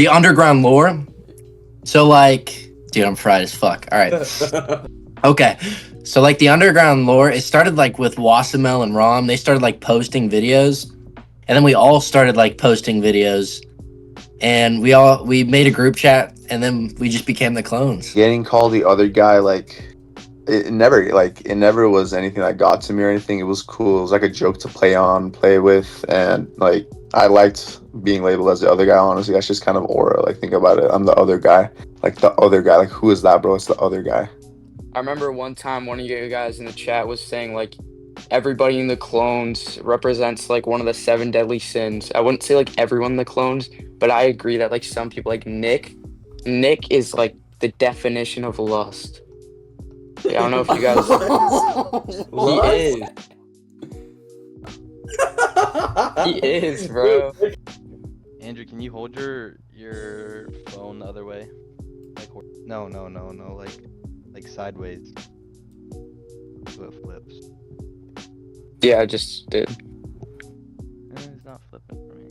The underground lore. So like, dude, I'm fried as fuck. All right. Okay. So like the underground lore, it started like with Wasimel and Rom. They started like posting videos, and then we all started like posting videos, and we made a group chat, and then we just became the clones. Getting called the other guy, like it never was anything that got to me or anything. It was cool. It was like a joke to play with, and like I liked being labeled as the other guy. Honestly, that's just kind of aura. Like think about it. I'm the other guy. Like the other guy. Like who is that, bro? It's the other guy. I remember one time one of you guys in the chat was saying like everybody in the clones represents like one of the 7 deadly sins. I wouldn't say like everyone in the clones, but I agree that like some people like Nick is like the definition of lust. I don't know if you guys He is, bro. Andrew, can you hold your phone the other way? Like no, like sideways. So it flips. Yeah, I just did. It's not flipping for me.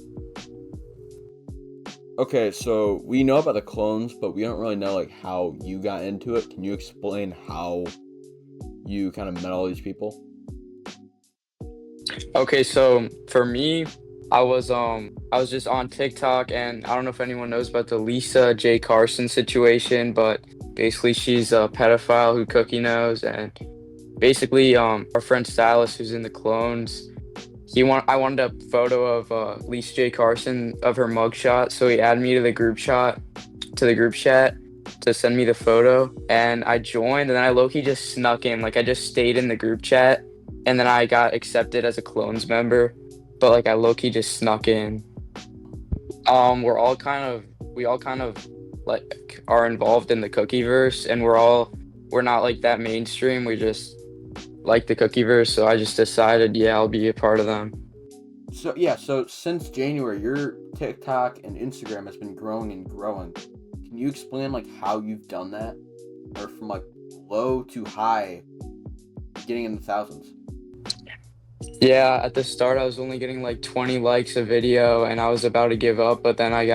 Okay, so we know about the clones, but we don't really know like how you got into it. Can you explain how you kind of met all these people? Okay, so for me, I was just on TikTok, and I don't know if anyone knows about the Lisa J. Carson situation, but basically she's a pedophile who Cookie knows, and basically our friend Silas, who's in the clones, I wanted a photo of Lisa J. Carson of her mugshot, so he added me to the group chat to send me the photo, and I joined, and then I low-key just snuck in. Like I just stayed in the group chat, and then I got accepted as a clones member, but like I low-key just snuck in. We all kind of like are involved in the CookieVerse, and we're not like that mainstream. We just like the CookieVerse, so I just decided, yeah, I'll be a part of them. So yeah, so since January, your TikTok and Instagram has been growing and growing. Can you explain like how you've done that, or from like low to high, getting in the thousands? Yeah, at the start I was only getting like 20 likes a video, and I was about to give up, but then I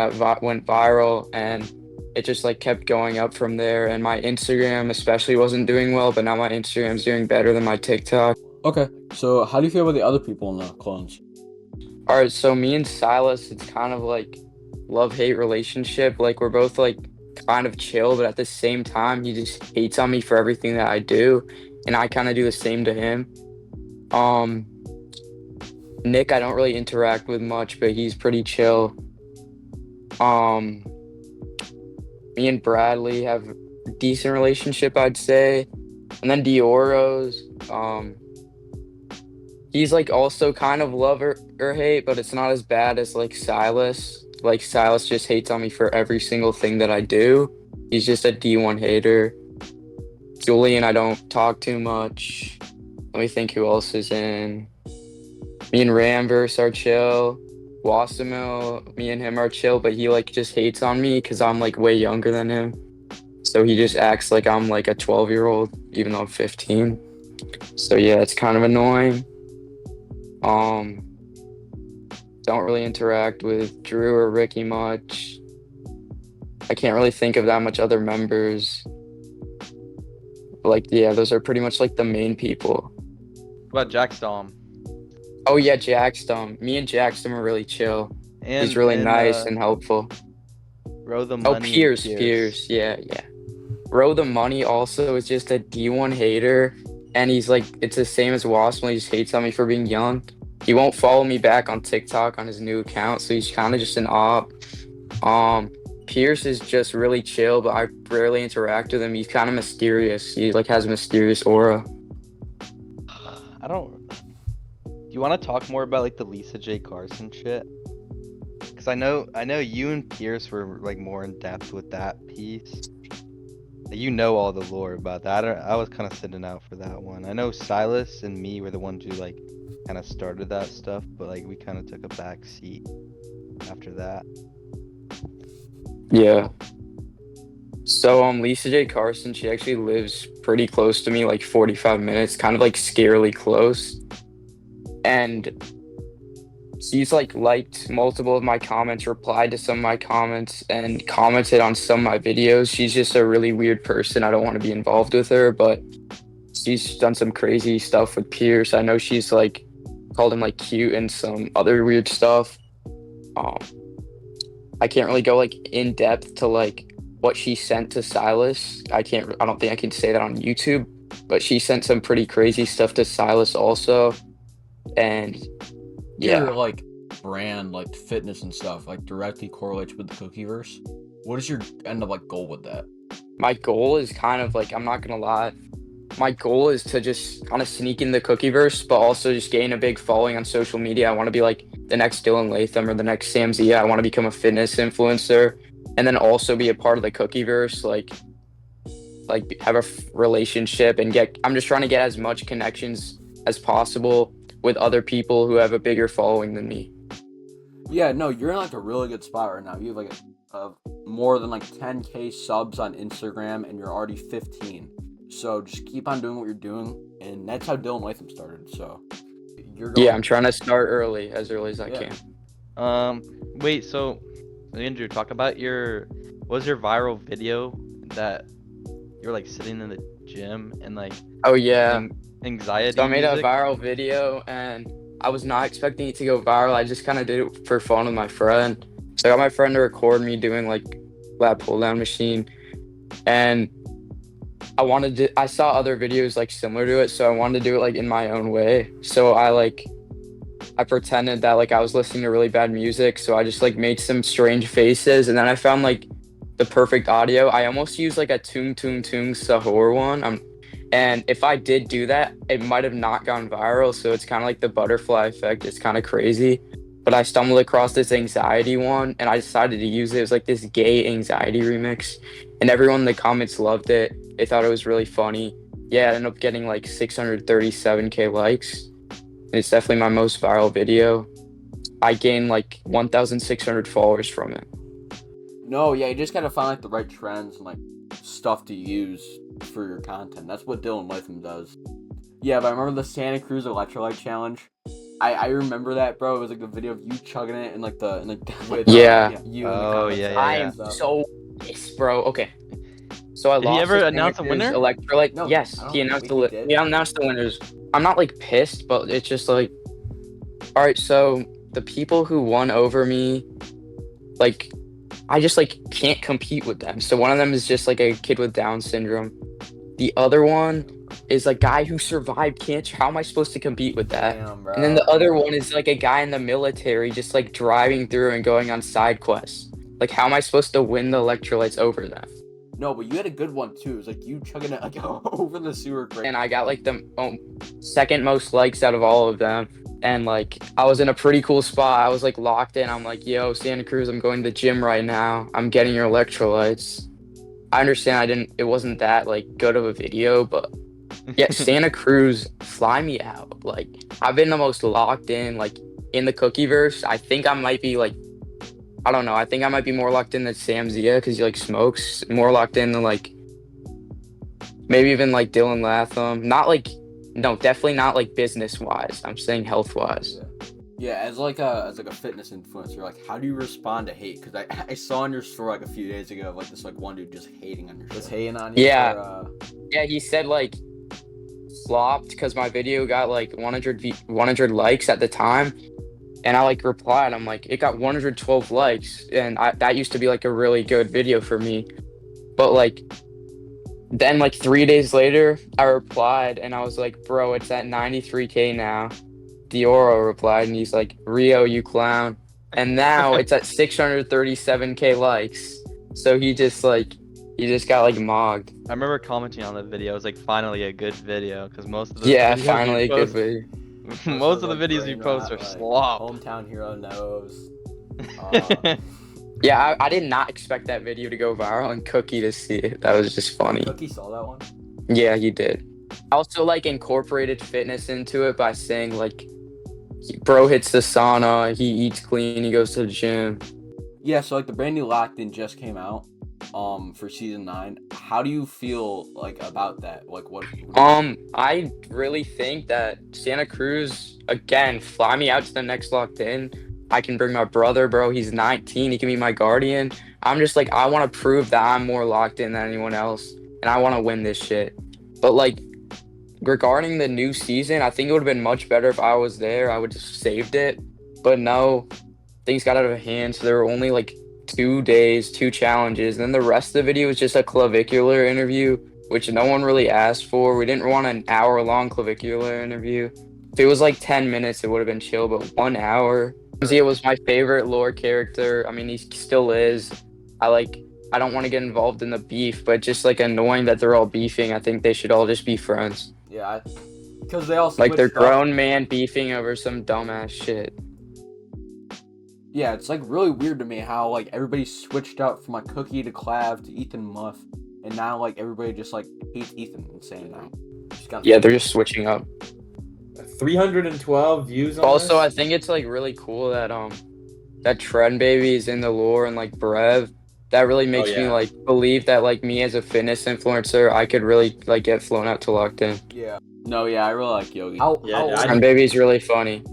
went viral, and it just like kept going up from there. And my Instagram especially wasn't doing well, but now my Instagram's doing better than my TikTok. Okay, so how do you feel about the other people in the clones? All right, so me and Silas, it's kind of like love-hate relationship. Like we're both like kind of chill, but at the same time, he just hates on me for everything that I do, and I kind of do the same to him. Nick, I don't really interact with much, but he's pretty chill. Me and Bradley have a decent relationship, I'd say. And then Dioro's, he's like also kind of love or hate, but it's not as bad as like Silas. Like Silas just hates on me for every single thing that I do. He's just a D1 hater. Julian, I don't talk too much. Let me think who else is in. Me and Ramverse are chill. Wasimel, me and him are chill, but he like just hates on me because I'm like way younger than him. So he just acts like I'm like a 12-year-old, even though I'm 15. So yeah, it's kind of annoying. Don't really interact with Drew or Ricky much. I can't really think of that much other members. But like, yeah, those are pretty much like the main people. What about Jack Stom? Oh yeah, Jackstum. Me and Jackstum are really chill. He's really nice and helpful. Row the Money. Oh, Pierce. Yeah. Row the Money also is just a D1 hater, and he's like, it's the same as Wasimel. He just hates on me for being young. He won't follow me back on TikTok on his new account, so he's kind of just an op. Pierce is just really chill, but I rarely interact with him. He's kind of mysterious. He like has a mysterious aura. Do you want to talk more about like the Lisa J. Carson shit? Because I know you and Pierce were like more in depth with that piece. You know all the lore about that. I was kind of sitting out for that one. I know Silas and me were the ones who like kind of started that stuff, but like we kind of took a back seat after that. Yeah. So Lisa J. Carson, she actually lives pretty close to me, like 45 minutes, kind of like scarily close. And she's like liked multiple of my comments, replied to some of my comments, and commented on some of my videos. She's just a really weird person. I don't want to be involved with her, but she's done some crazy stuff with Pierce. I know she's like called him like cute and some other weird stuff. I can't really go like in depth to like what she sent to Silas. I don't think I can say that on YouTube, but she sent some pretty crazy stuff to Silas also. And Your yeah, like brand, like fitness and stuff, like directly correlates with the Cookieverse. What is your end of like goal with that? my goal is kind of like, I'm not gonna lie, my goal is to just kind of sneak in the Cookieverse, but also just gain a big following on social media. I want to be like the next Dylan Latham or the next Sam Zia. I want to become a fitness influencer, and then also be a part of the Cookieverse, like have a relationship and get. I'm just trying to get as much connections as possible with other people who have a bigger following than me. Yeah, no, you're in like a really good spot right now. You have like more than like 10K subs on Instagram, and you're already 15. So just keep on doing what you're doing, and that's how Dylan Latham started. So you're going. Yeah, I'm trying to start early as I Yeah. can. Wait, so Andrew, talk about what was your viral video that you're like sitting in the gym and like Oh yeah. anxiety So I made a music? viral video and I was not expecting it to go viral. I just kind of did it for fun with my friend. So I got my friend to record me doing like lat pull down machine, and I saw other videos like similar to it, so I wanted to do it like in my own way. So I pretended that like I was listening to really bad music, so I just like made some strange faces, and then I found like the perfect audio. I almost used like a tung tung tung sahur one. And if I did do that, it might have not gone viral. So it's kind of like the butterfly effect. It's kind of crazy. But I stumbled across this anxiety one and I decided to use it. It was like this gay anxiety remix. And everyone in the comments loved it. They thought it was really funny. Yeah, it ended up getting like 637K likes. And it's definitely my most viral video. I gained like 1,600 followers from it. No, yeah, you just gotta find like the right trends and like stuff to use for your content. That's what Dylan Latham does. Yeah, but I remember the Santa Cruz electrolyte challenge. I remember that, bro. It was like a video of you chugging it and like with Yeah. you. Oh, in the comments. yeah, I yeah. am so pissed, bro. Okay. So I Did he lost ever to announce a Santa winner? Cruz Electrolyte. No, Yes, I don't he announced think he did. he announced the winners. I'm not like pissed, but it's just like, all right. So the people who won over me, like, I just like can't compete with them. So one of them is just like a kid with Down syndrome. The other one is a guy who survived cancer. How am I supposed to compete with that? Damn, bro. And then the other one is like a guy in the military just like driving through and going on side quests. Like, how am I supposed to win the electrolytes over them? No, but you had a good one too. It was like you chugging it like over the sewer grate. And I got like the second most likes out of all of them. And like, I was in a pretty cool spot. I was like locked in. I'm like, yo, Santa Cruz, I'm going to the gym right now. I'm getting your electrolytes. I understand it wasn't that like good of a video, but yeah, Santa Cruz, fly me out. Like, I've been the most locked in, like, in the Cookieverse. I think I might be like, I don't know. I think I might be more locked in than Sam Zia because he like smokes. More locked in than like maybe even like Dylan Latham. Not like, no, definitely not like business wise. I'm saying health wise. Yeah, as a fitness influencer, like how do you respond to hate? Because I saw on your story like a few days ago of like this like one dude just hating on your shit. Just hating on you. Yeah. Yeah, he said like flopped because my video got like 100 likes at the time. And I like replied, I'm like, it got 112 likes. And that used to be like a really good video for me. But like, then like 3 days later, I replied and I was like, bro, it's at 93K now. Dioro replied and he's like, Rio, you clown. And now it's at 637K likes. So he just got like mogged. I remember commenting on the video. It was like finally a good video because most of the Yeah, videos you finally a good post- video. most of the videos you post are slop. Hometown hero knows. Yeah, I did not expect that video to go viral and Cookie to see it. That was just funny. Cookie saw that one. Yeah, he did. I also like incorporated fitness into it by saying like, bro hits the sauna, he eats clean, he goes to the gym. Yeah, so like the brand new Locked In just came out. for season 9. How do you feel like about that? Like what? I really think that Santa Cruz, again, fly me out to the next locked in. I can bring my brother, bro. He's 19. He can be my guardian. I'm just like, I want to prove that I'm more locked in than anyone else, and I want to win this shit. But like, regarding the new season, I think it would have been much better if I was there. I would have saved it. But no, things got out of hand, so there were only like 2 days, 2 challenges. And then the rest of the video was just a clavicular interview, which no one really asked for. We didn't want an hour-long clavicular interview. If it was like 10 minutes, it would have been chill, but 1 hour. It was my favorite lore character. I mean, he still is. I don't want to get involved in the beef, but just like annoying that they're all beefing. I think they should all just be friends. Yeah, because they all Like they're switched up. grown man beefing over some dumbass shit. Yeah, it's like really weird to me how like everybody switched up from like Cookie to Clav to Ethan Muff, and now like everybody just like hates Ethan and saying now. Yeah, they're just switching up. 312 views on Also, I this? think it's like really cool that that Trend Baby is in the lore and like Brev. That really makes me yeah. like believe that like me as a fitness influencer, I could really like get flown out to locked in. Yeah. No, yeah, I really like Yogi. Yeah, I- Trend Baby's really funny.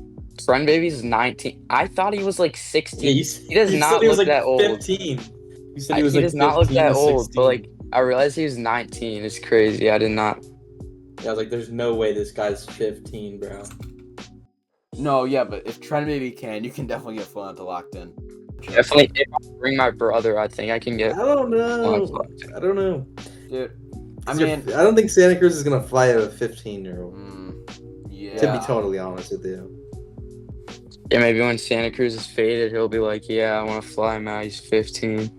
Trend Baby's 19. I thought he was like 16. Yeah, He does not look that old. 15. You said he was He like does not look 15 that to old, 16. but like I realized he was 19. It's crazy. I did not. Yeah, I was like, there's no way this guy's 15, bro. No, yeah, but if Trend Baby can, you can definitely get flown out to locked in. Definitely, if I bring my brother, I think I can get. I don't know. Locked in. I don't know. Dude, I 'Cause mean, I don't think Santa Cruz is gonna fly a 15-year-old. yeah. To be totally honest with you. Yeah, maybe when Santa Cruz is faded, he'll be like, "Yeah, I want to fly him out. He's 15."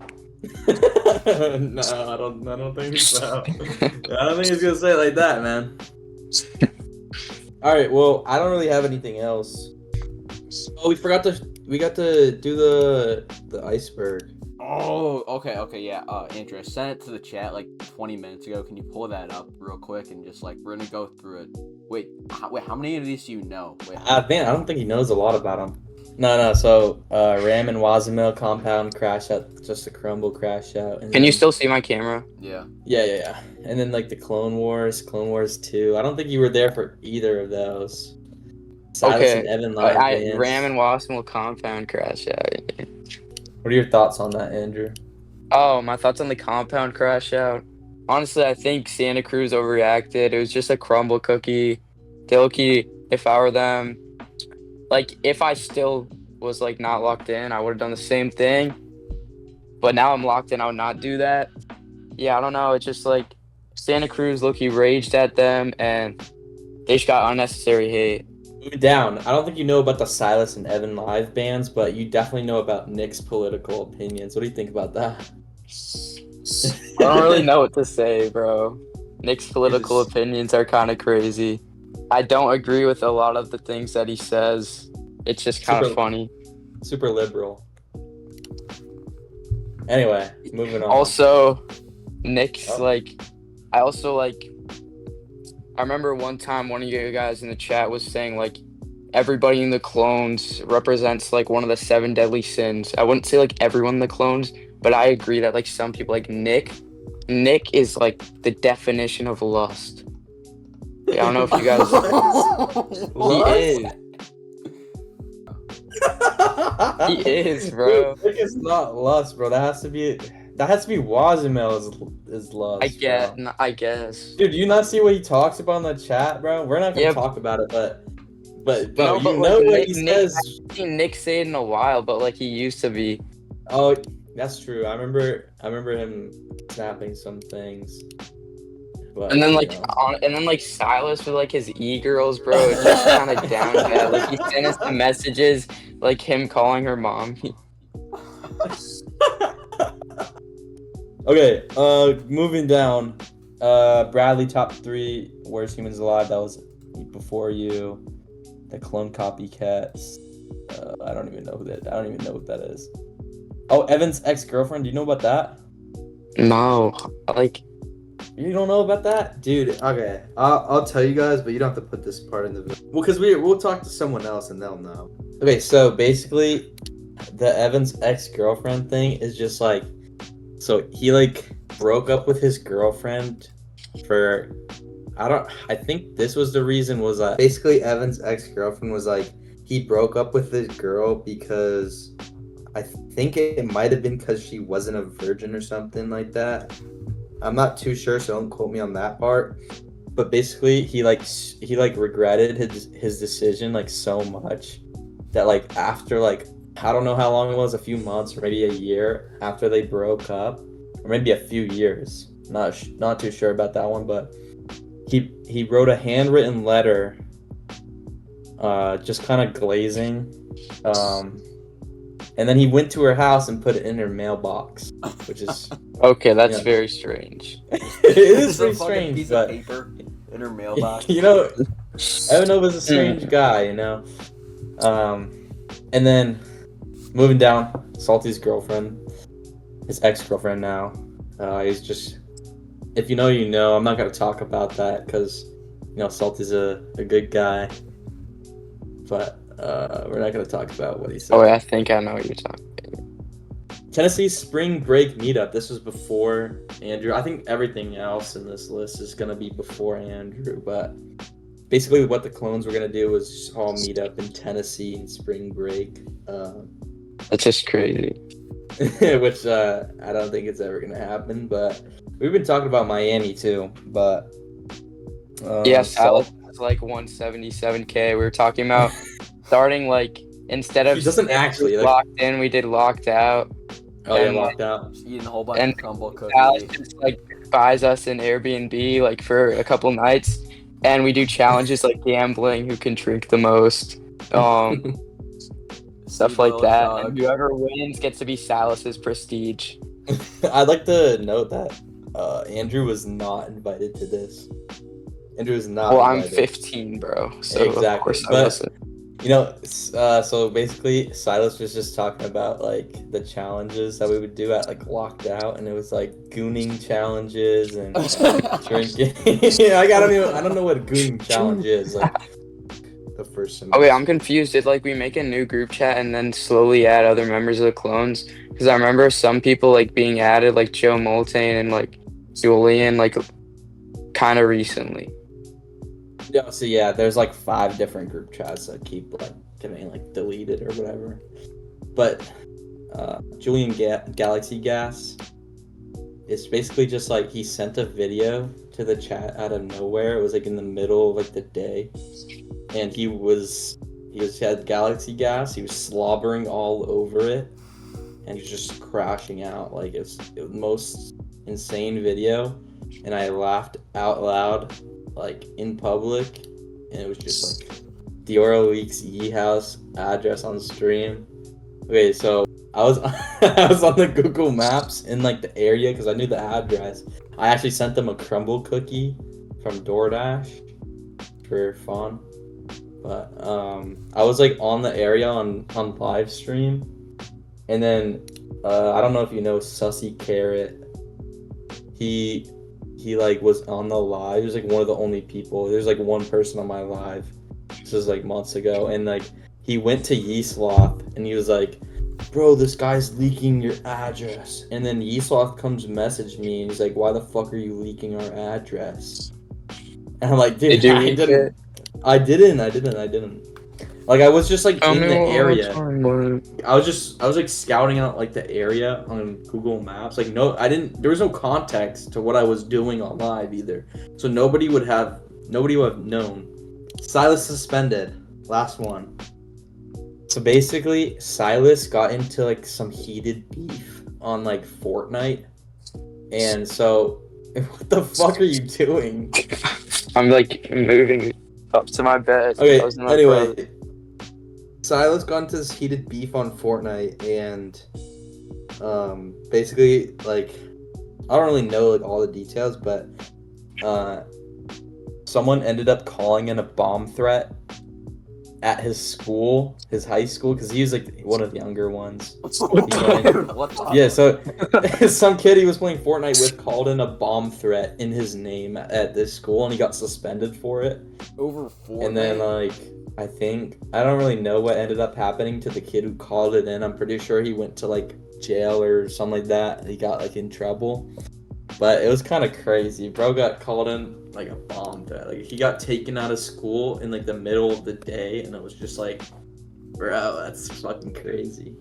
No, I don't think so. I don't think he's gonna say it like that, man. All right, well, I don't really have anything else. Oh, we got to do the iceberg. Oh, okay, yeah. Andrew, I sent it to the chat like 20 minutes ago. Can you pull that up real quick and just like we're gonna go through it? Wait, how many of these do you know? Wait, Man, I don't think he knows a lot about them. No. So, Ram and Wasimel compound crash out, just a crumble crash out. And Can you then- still see my camera? yeah. Yeah. And then like the Clone Wars 2. I don't think you were there for either of those. Silas Okay, and Evan live bands. Ram and Wasimel compound crash out. What are your thoughts on that, Andrew? Oh, my thoughts on the compound crash out. Honestly, I think Santa Cruz overreacted. It was just a crumble cookie. Dilky, if I were them, like if I still was like not locked in, I would have done the same thing. But now I'm locked in, I would not do that. Yeah, I don't know. It's just like Santa Cruz low-key raged at them and they just got unnecessary hate. Moving down. I don't think you know about the Silas and Evan live bands, but you definitely know about Nick's political opinions. What do you think about that? I don't really know what to say, bro. Nick's political opinions are kind of crazy. I don't agree with a lot of the things that he says. It's just kind of Super- funny. Super liberal. Anyway, moving on. Also, Nick's Oh. like, I remember one time one of you guys in the chat was saying like everybody in the clones represents like one of the 7 deadly sins. I wouldn't say like everyone in the clones, but I agree that like some people like Nick is like the definition of lust. I don't know if you guys. He is, bro. Nick is not lust, bro. That has to be Wasimel is lust. I guess. Dude, do you not see what he talks about in the chat, bro? We're not gonna Yeah. talk about it, but No, you but, know like, what Nick- he Nick- says. I haven't seen Nick say it in a while, but like he used to be. Oh, that's true. I remember him snapping some things. But, And then like you know. and then like Silas with like his e-girls, bro. It's just kind of down bad. Like he sent us the messages, like him calling her mom. Okay, moving down. Bradley top 3 worst humans alive. That was before you. The clone copycats. I don't even know what that is. Oh, Evan's ex-girlfriend. Do you know about that? No, like You don't know about that, dude? Okay, I'll tell you guys, but you don't have to put this part in the video. Well, because we'll talk to someone else and they'll know. Okay, so basically, the Evan's ex-girlfriend thing is just like So he like broke up with his girlfriend for I think this was the reason was that basically Evan's ex-girlfriend was like he broke up with his girl because I think it might have been because she wasn't a virgin or something like that. I'm not too sure, so don't quote me on that part. But basically he regretted his decision like so much that like after like I don't know how long it was, a few months or maybe a year after they broke up, or maybe a few years. Not too sure about that one, but he wrote a handwritten letter, just kind of glazing, and then he went to her house and put it in her mailbox, which is Okay, that's very strange. it is a pretty fucking strange, piece but of paper in her mailbox. you know, Evan was a strange guy, you know. And then moving down, Salty's girlfriend, his ex-girlfriend now. He's just, if you know, you know. I'm not gonna talk about that because you know Salty's a good guy, but we're not gonna talk about what he said. Oh, I think I know what you're talking about. Tennessee spring break meetup. This was before Andrew. I think everything else in this list is gonna be before Andrew, but basically what the clones were gonna do was just all meet up in Tennessee in spring break. That's just crazy. Which I don't think it's ever gonna happen, but we've been talking about Miami too. But Yes, Alex was like 177K. We were talking about starting like instead of He doesn't actually, like- locked in, we did locked out. oh yeah, and, locked out. Just eating a whole bunch And of crumble cookies. Alex just like buys us an Airbnb like for a couple nights, and we do challenges like gambling, who can drink the most, stuff like that. And whoever wins gets to be Silas's prestige. I'd like to note that Andrew was not invited to this. Andrew was not. Well, I'm invited. 15, bro. So Exactly, of course I but- wasn't. You know, so basically, Silas was just talking about like the challenges that we would do at like locked out, and it was like gooning challenges and drinking. I don't know what gooning challenge is. Like the first semester. Oh wait, I'm confused. Did like we make a new group chat and then slowly add other members of the clones? Because I remember some people like being added, like Joe Moltane and like Julian, like kind of recently. Yeah, so yeah, there's like 5 different group chats that keep like getting like deleted or whatever. But Julian Galaxy Gas, it's basically just like he sent a video to the chat out of nowhere. It was like in the middle of like the day, and he had Galaxy Gas. He was slobbering all over it, and he was just crashing out. Like it was the most insane video, and I laughed out loud. Like in public, and it was just like Diora Weeks E House address on stream. Okay, so I was I was on the Google Maps in like the area because I knew the address. I actually sent them a crumble cookie from DoorDash for fun, but I was like on the area on live stream, and then I don't know if you know Sussy Carrot. He like was on the live. He was like one of the only people. There's like one person on my live. This was like months ago, and like he went to Yeastloth and he was like, "Bro, this guy's leaking your address." And then Yeastloth comes message me and he's like, "Why the fuck are you leaking our address?" And I'm like, "Dude, I didn't. Like I was just like in the area. I was like scouting out like the area on Google Maps. Like there was no context to what I was doing on live either. So nobody would have known. Silas suspended. Last one. So basically Silas got into like some heated beef on like Fortnite. And so what the fuck are you doing? I'm like moving up to my bed. Okay, I was in my anyway. bed. Silas got into this heated beef on Fortnite, and basically, like, I don't really know like all the details, but someone ended up calling in a bomb threat at his school, his high school, because he was like one of the younger ones. Yeah, so some kid he was playing Fortnite with called in a bomb threat in his name at this school, and he got suspended for it. Over Fortnite. And then like I don't really know what ended up happening to the kid who called it in. I'm pretty sure he went to like jail or something like that. He got like in trouble, but it was kind of crazy. Bro got called in like a bomb threat. Like he got taken out of school in like the middle of the day, and it was just like, bro, that's fucking crazy.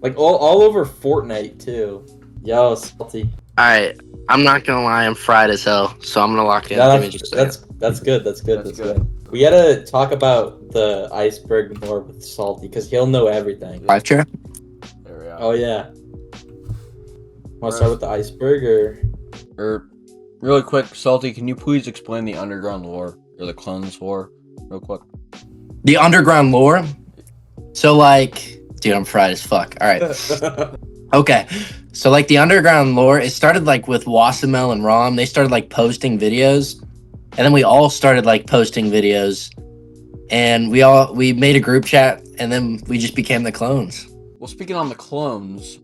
Like all over Fortnite too. Yo, salty. All right, I'm not gonna lie, I'm fried as hell, so I'm gonna lock in. Yeah, Give me just a second. that's good. That's good. That's That's good. We gotta talk about the iceberg more with Salty because he'll know everything. Live chat. There we are. Oh yeah. Want to start with the iceberg or? Really quick, Salty, can you please explain the underground lore or the clones lore, real quick? The underground lore. So like, dude, I'm fried as fuck. All right. Okay. So like the underground lore, it started like with Wasimel and Rom. They started like posting videos, and then we all started like posting videos, and we made a group chat, and then we just became the clones. Well, speaking on the clones,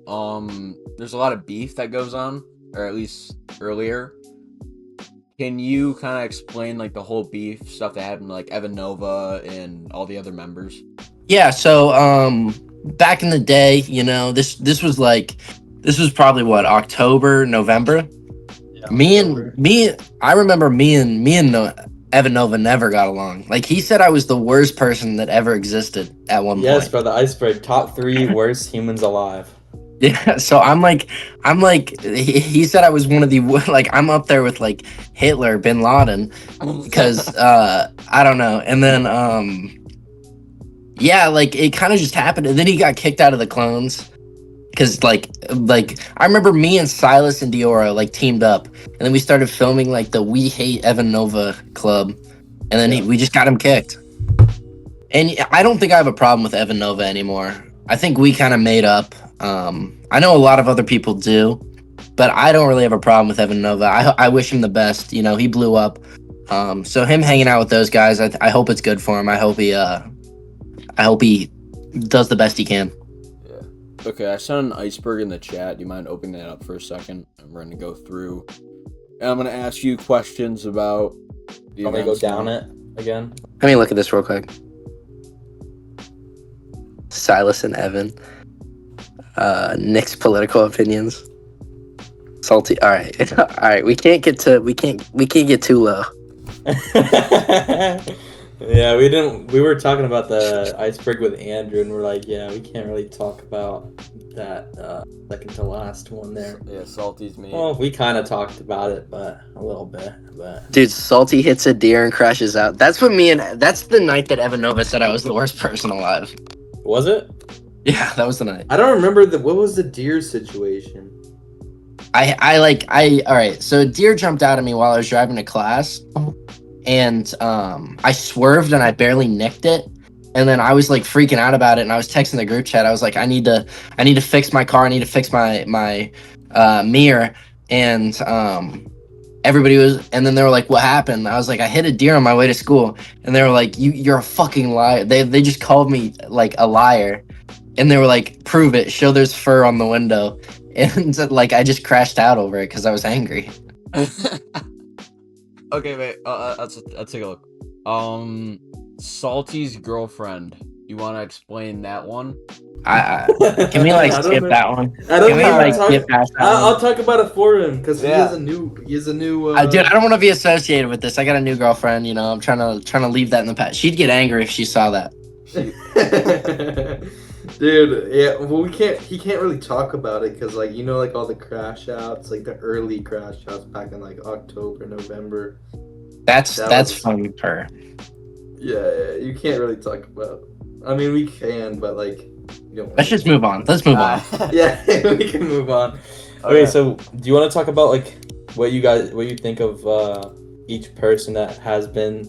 there's a lot of beef that goes on, or at least earlier. Can you kind of explain like the whole beef stuff that happened to like Evan Nova and all the other members? Yeah. So back in the day, you know, this was probably what, October, November. Yeah, I remember me and Evan Nova never got along. Like he said I was the worst person that ever existed at one Yes, point. bro. The iceberg, top 3 worst humans alive. Yeah, so I'm like he said I was one of the like I'm up there with like Hitler, Bin Laden, because I don't know. And then yeah, like it kind of just happened, and then he got kicked out of the clones because like I remember me and Silas and Diora like teamed up, and then we started filming like the We Hate Evan Nova club, and then we just got him kicked. And I don't think I have a problem with Evan Nova anymore. I think we kind of made up. I know a lot of other people do, but I don't really have a problem with Evan Nova. I wish him the best. You know, he blew up. So him hanging out with those guys, I hope it's good for him. I hope he does the best he can. Yeah. Okay, I sent an iceberg in the chat. Do you mind opening that up for a second? And we're gonna go through. And I'm gonna ask you questions about the Want me to go events down now. it again? Let me look at this real quick. Silas and Evan. Nick's political opinions. Salty. All right. All right. We can't get too low. Yeah, we were talking about the iceberg with Andrew, and we're like, yeah, we can't really talk about that second to last one there. Yeah, Salty's me. Well, we kind of talked about it, but a little bit. But Dude, Salty hits a deer and crashes out. That's the night that Evan Nova said I was the worst person alive. was it? Yeah, that was the night. I don't remember what was the deer situation. All right, so a deer jumped out at me while I was driving to class, and I swerved and I barely nicked it, and then I was like freaking out about it, and I was texting the group chat. I was like, I need to fix my car, I need to fix my mirror, and everybody was, and then they were like, what happened? I was like, I hit a deer on my way to school, and they were like, you're a fucking liar. They just called me like a liar, and they were like, prove it, show there's fur on the window. And like I just crashed out over it because I was angry. Okay, wait. Let's take a look. Salty's girlfriend. You want to explain that one? Can we like skip that one? I don't Can we know. like skip past that I'll one? talk about it for him because he Yeah. has a new. Dude, I don't want to be associated with this. I got a new girlfriend. You know, I'm trying to leave that in the past. She'd get angry if she saw that. Dude, yeah. Well, he can't really talk about it because, like, you know, like all the crash outs, like the early crash outs back in like October, November. That's was- fun for her. Yeah, you can't really talk about. I mean, we can, but like, you don't. Let's just move on. Let's move on. Yeah, we can move on. Okay. Okay, so do you want to talk about like what you think of each person that has been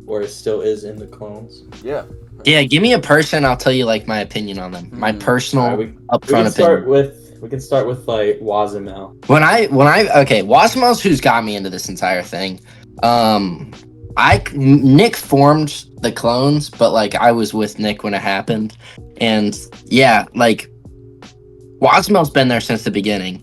or still is in the clones? Yeah. Yeah, give me a person. I'll tell you like my opinion on them. My personal Alright, we upfront can start opinion. we can start with like Wasimel. Okay, Wasimel's who's got me into this entire thing. Nick formed the clones, but like I was with Nick when it happened, and yeah, like Wasimel's been there since the beginning,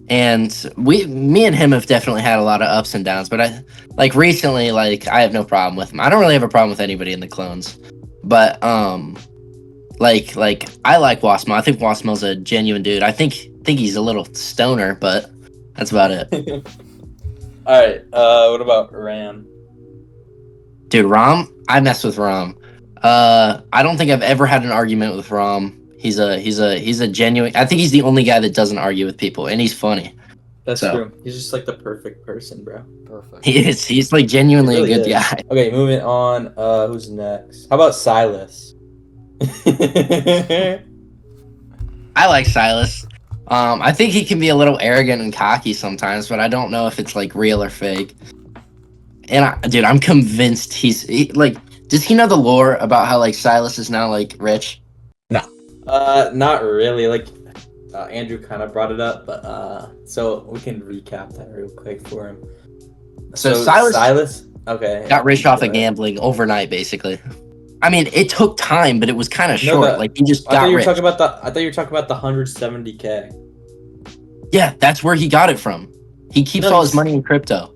and me and him have definitely had a lot of ups and downs. But I like recently, like I have no problem with him. I don't really have a problem with anybody in the clones, but Like I like Wasimel. I think Wasimel's a genuine dude. I think he's a little stoner, but that's about it. All right. What about Ram? Dude, Rom, I mess with Rom. I don't think I've ever had an argument with Rom. He's a genuine. I think he's the only guy that doesn't argue with people, and he's funny. That's So. true. He's just like the perfect person, bro. Perfect. He is. He's like genuinely He really a good is. guy. Okay, moving on. Who's next? How about Silas? I like Silas. I think he can be a little arrogant and cocky sometimes, but I don't know if it's like real or fake. And dude, I'm convinced like. Does he know the lore about how like Silas is now like rich? Not really. Like, Andrew kind of brought it up, but so we can recap that real quick for him. So Silas okay, got rich go off of ahead. gambling overnight, basically. I mean, it took time, but it was kind of No, short. Like he just I thought got you were rich. talking about the 170K. Yeah, that's where he got it from. He keeps No, all his he's- money in crypto.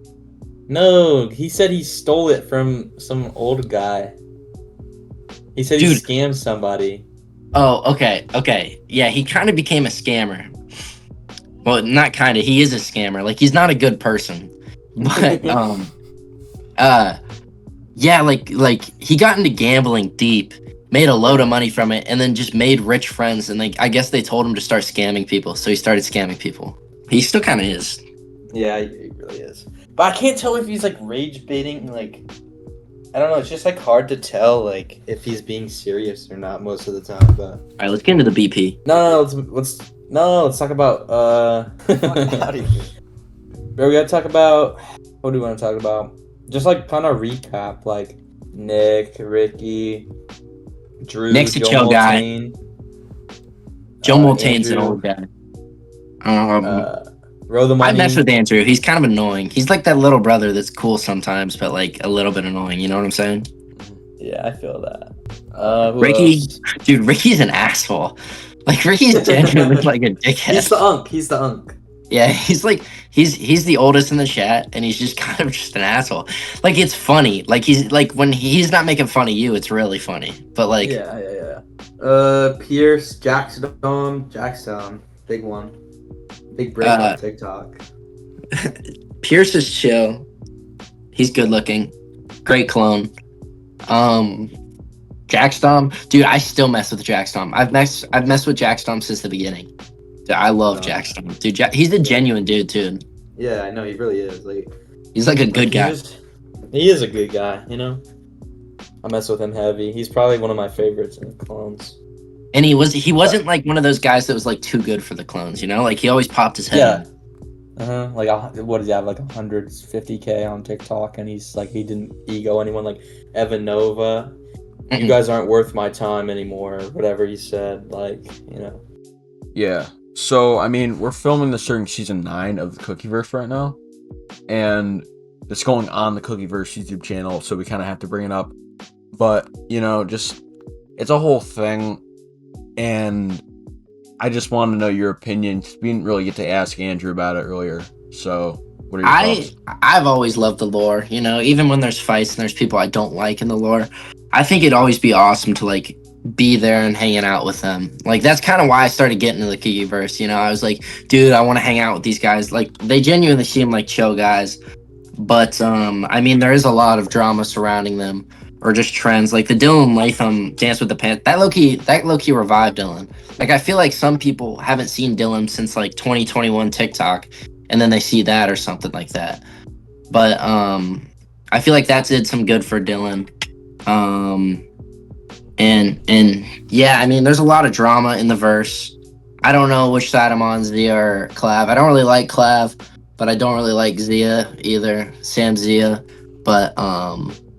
No, he said he stole it from some old guy. He said he Dude. scammed somebody. Oh, okay. Yeah, he kind of became a scammer. Well, not kind of. He is a scammer. Like he's not a good person. But yeah, like he got into gambling deep, made a load of money from it, and then just made rich friends. And like I guess they told him to start scamming people, so he started scamming people. He still kind of is. Yeah, he really is. But I can't tell if he's like rage baiting. Like, I don't know. It's just like hard to tell like if he's being serious or not most of the time. But All right, let's get into the BP. no, let's talk about How do you? Bro, we gotta talk about what do we want to talk about? Just like kind of recap like Nick, Ricky, Drew, Nick's a Joe chill guy. Multaine, Joe Multaine's an Andrew, old guy. Row the I Money. mess with Andrew. He's kind of annoying. He's like that little brother that's cool sometimes, but like a little bit annoying. You know what I'm saying? Yeah, I feel that. Who Ricky, else? dude, Ricky's an asshole. Like Ricky's genuinely like a dickhead. He's the unk. Yeah, he's like he's the oldest in the chat, and he's just kind of just an asshole. Like it's funny. Like he's like when he's not making fun of you, it's really funny. But like, Yeah. Pierce, Jackson, big one. Big break on TikTok. Pierce is chill. He's good looking. Great clone. Jackstom, dude, I still mess with Jackstom. I've messed with Jackstom since the beginning. Dude, I love Jackstom. Dude, he's a genuine dude too. Yeah, I know he really is. Like He's like a good guy. He is a good guy, you know. I mess with him heavy. He's probably one of my favorites in clones. And he wasn't like one of those guys that was like too good for the clones, you know? Like he always popped his head. Yeah. Like what does he have? Like 150K on TikTok, and he's like he didn't ego anyone. Like Evan Nova, you guys aren't worth my time anymore. Or whatever he said. Like Yeah. So I mean, we're filming the certain season 9 of the CookieVerse right now, and it's going on the CookieVerse YouTube channel, so we kind of have to bring it up. But just it's a whole thing. And I just want to know your opinion. We didn't really get to ask Andrew about it earlier. So, what are your thoughts? I've always loved the lore, even when there's fights and there's people I don't like in the lore. I think it'd always be awesome to like be there and hanging out with them. Like that's kind of why I started getting into the CookieVerse. I was like, dude, I want to hang out with these guys. Like they genuinely seem like chill guys. But I mean, there is a lot of drama surrounding them. Or just trends like the Dylan Latham Dance with the Pants. That low key revived Dylan. Like I feel like some people haven't seen Dylan since like 2021 TikTok, and then they see that or something like that. But I feel like that did some good for Dylan. And yeah, I mean, there's a lot of drama in the verse. I don't know which side I'm on, Zia or Clav. I don't really like Clav, but I don't really like Zia either. Sam Zia, but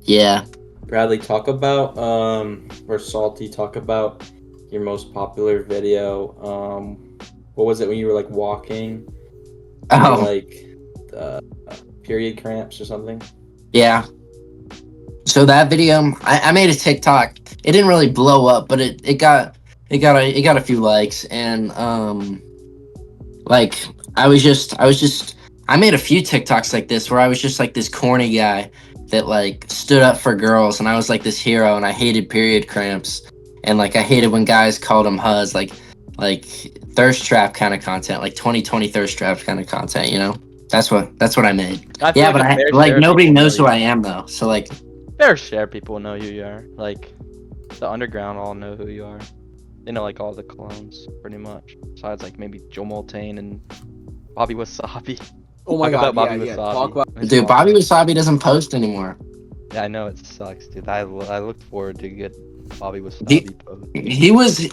yeah. Bradley, talk about or Salty, talk about your most popular video. What was it when you were like walking? Oh, Like period cramps or something. yeah. So that video, I made a TikTok. It didn't really blow up, but it got a few likes, and like I made a few TikToks like this where I was just like this corny guy that like stood up for girls, and I was like this hero, and I hated period cramps, and like I hated when guys called him huzz, like thirst trap kind of content, like 2020 thirst trap kind of content. You know, that's what I made. I feel Yeah, like but a I fair like share of nobody people knows know who I you. am though. So like, Fair share people know who you are. Like, the underground all know who you are. They know like all the clones, pretty much. Besides like maybe Joe Moltane and Bobby Wasabi. Oh my Talk god, about Bobby yeah. Wasabi. Talk about His dude, Bobby content. Wasabi doesn't post anymore. Yeah, I know it sucks, dude. I look forward to get Bobby He, Wasabi post. he was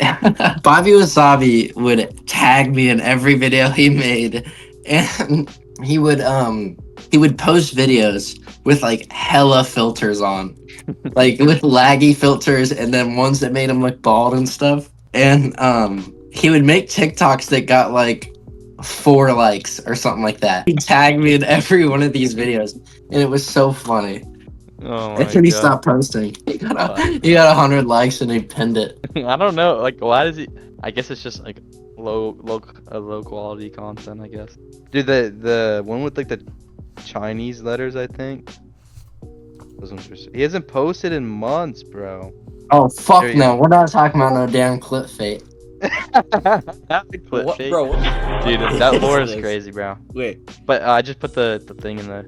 Bobby Wasabi would tag me in every video he made, and he would post videos with like hella filters on, like with laggy filters, and then ones that made him look bald and stuff. And he would make TikToks that got like 4 likes or something like that. He tagged me in every one of these videos, and it was so funny. Oh And my then he god. stopped posting. Fuck. He got 100 likes and he pinned it. I don't know. Like, why does he? I guess it's just like low quality content. I guess. Dude, the one with like the Chinese letters, I think. Those ones are, he hasn't posted in months, bro. Oh fuck There you no! go. We're not talking about no damn clip fate. Clip what, fake. bro? What Dude, the that fuck lore is this? crazy, bro. Wait. But I just put the thing in the.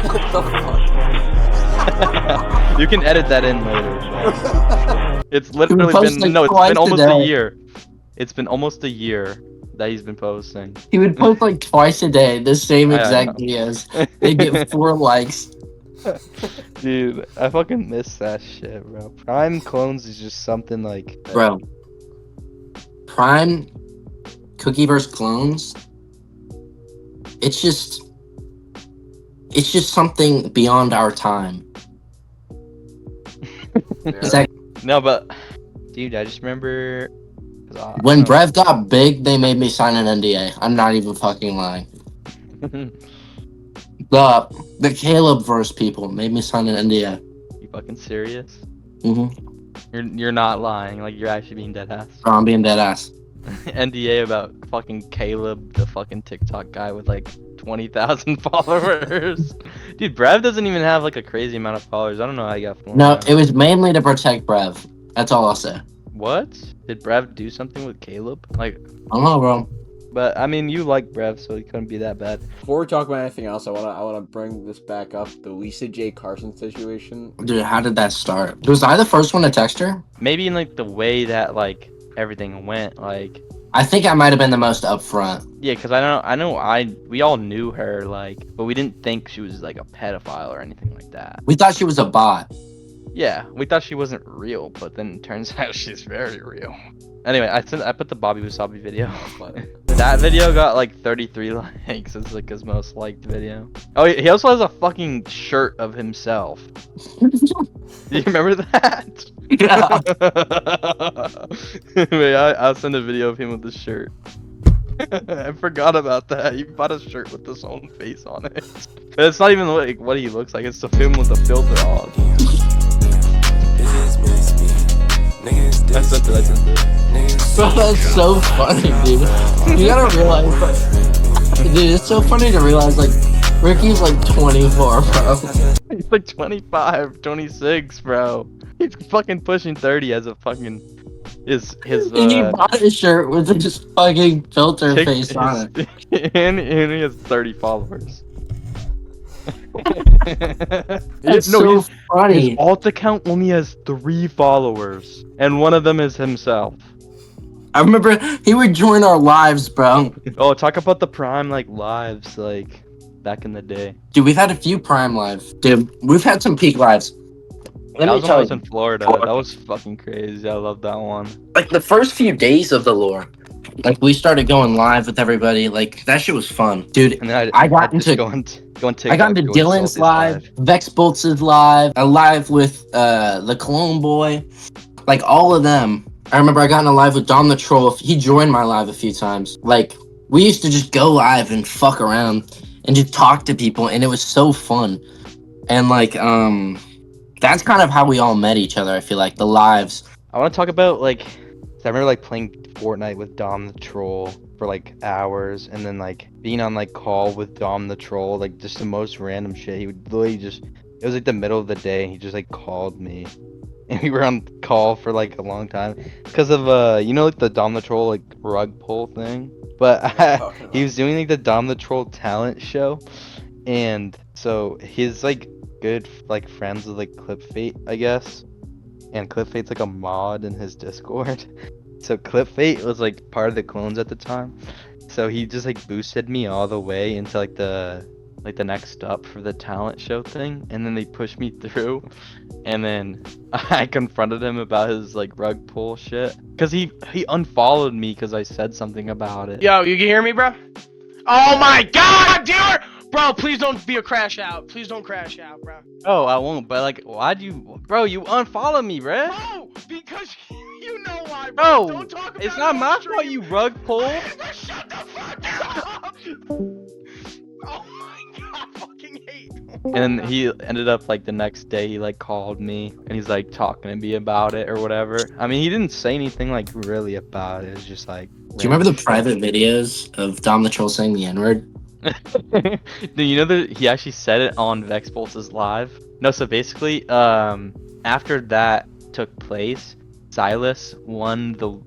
What the fuck? You can edit that in later. Bro. It's literally posts, been like, no, it's twice been a almost a day. year. It's been almost a year that he's been posting. He would post like twice a day, the same I know. exact videos. They get 4 likes. Dude, I fucking miss that shit, bro. Prime clones is just something like. Bro, Prime CookieVerse clones. It's just something beyond our time. It's like No, but dude, I just remember when Brev got big, they made me sign an NDA. I'm not even fucking lying. The Caleb verse people made me sign an NDA. You fucking serious? Mm-hmm. You're not lying. Like, you're actually being dead ass. Bro, I'm being dead ass. NDA about fucking Caleb, the fucking TikTok guy with like 20,000 followers. Dude, Brev doesn't even have like a crazy amount of followers. I don't know how he got flown No, around. it was mainly to protect Brev. That's all I'll say. What? Did Brev do something with Caleb? Like, I don't know, bro. but I mean, you like Brev, so he couldn't be that bad. Before we talk about anything else, I wanna bring this back up. The Lisa J. Carson situation. Dude, how did that start? Was I the first one to text her? Maybe in like the way that like everything went, like. I think I might have been the most upfront. Yeah, because we all knew her, like, but we didn't think she was like a pedophile or anything like that. We thought she was a bot. Yeah, we thought she wasn't real, but then it turns out she's very real. Anyway, I put the Bobby Wasabi video. That video got like 33 likes. It's like his most liked video. Oh, he also has a fucking shirt of himself. Do you remember that? Yeah. Wait, I'll send a video of him with the shirt. I forgot about that. He bought a shirt with his own face on it. But it's not even like what he looks like. It's the him with the filter on. I sent it. Bro, that's so funny, dude. You gotta realize, dude, it's so funny to realize, like, Ricky's like 24, bro. He's like 25, 26, bro. He's fucking pushing 30 as a fucking his And he bought a shirt with his fucking filter face on it. and he has 30 followers. It's so funny. His alt account only has 3 followers, and one of them is himself. I remember he would join our lives, bro. Oh, talk about the Prime like lives, like back in the day. Dude, we've had a few Prime lives. Dude, we've had some peak lives. Let That me was when I tell was you, in Florida. That was fucking crazy. I love that one. like the first few days of the lore, like we started going live with everybody. Like that shit was fun, dude. And then I got just into go on TikTok. I got into go Dylan's Sophie's live, Vex Bolts' live, a live with the Clone Boy, like all of them. I remember I got in a live with Dom the Troll. He joined my live a few times. Like we used to just go live and fuck around and just talk to people, and it was so fun. And like that's kind of how we all met each other. I feel like the lives. I want to talk about like, I remember like playing Fortnite with Dom the Troll for like hours, and then like being on like call with Dom the Troll, like just the most random shit. He would literally just, it was like the middle of the day, and he just like called me, and we were on call for like a long time because of you know, like the Dom the Troll like rug pull thing. But he was doing like the Dom the Troll talent show, and so he's like good like friends with like Clipfate, I guess. And Clipfate's like a mod in his Discord. So Clipfate was like part of the clones at the time. So he just like boosted me all the way into like the next up for the talent show thing, and then they pushed me through, and then I confronted him about his like rug pull shit because he unfollowed me because I said something about it. Yo, you can hear me, bro? Oh my god, dealer! Bro, please don't be a crash out. Please don't crash out, bro. Oh, I won't. But like, why'd you, bro? You unfollow me, bro. Bro, because you know why, bro. Bro, Don't talk about it's it not on my stream. fault you rug pull. Shut the fuck up! Oh my god, I fucking hate. And he ended up like the next day he like called me and he's like talking to me about it or whatever. I mean, he didn't say anything like really about it. It was just like. Do you remember the private videos of Dom the Troll saying the N-word? Do you know that he actually said it on Vex Pulse's live? No, so basically, after that took place, Silas won the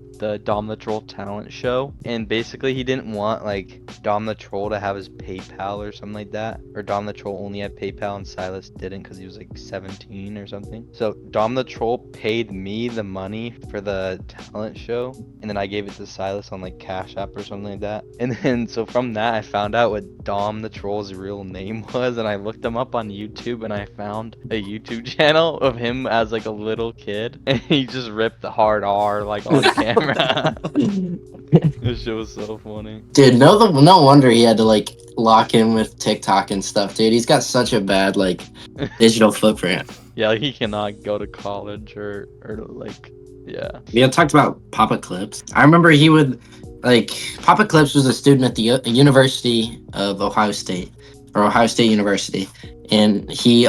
Dom the Troll talent show, and basically he didn't want like Dom the Troll to have his PayPal or something like that, or Dom the Troll only had PayPal and Silas didn't because he was like 17 or something. So Dom the Troll paid me the money for the talent show, and then I gave it to Silas on like Cash App or something like that. And then so from that I found out what Dom the Troll's real name was, and I looked him up on YouTube, and I found a YouTube channel of him as like a little kid, and he just ripped the hard R like on camera. This shit was so funny. Dude, no wonder he had to like lock in with TikTok and stuff, dude. He's got such a bad like digital footprint. Yeah, like, he cannot go to college or like, yeah. We had talked about Papa Clips. I remember he would like Papa Clips was a student at the University of Ohio State or Ohio State University, and he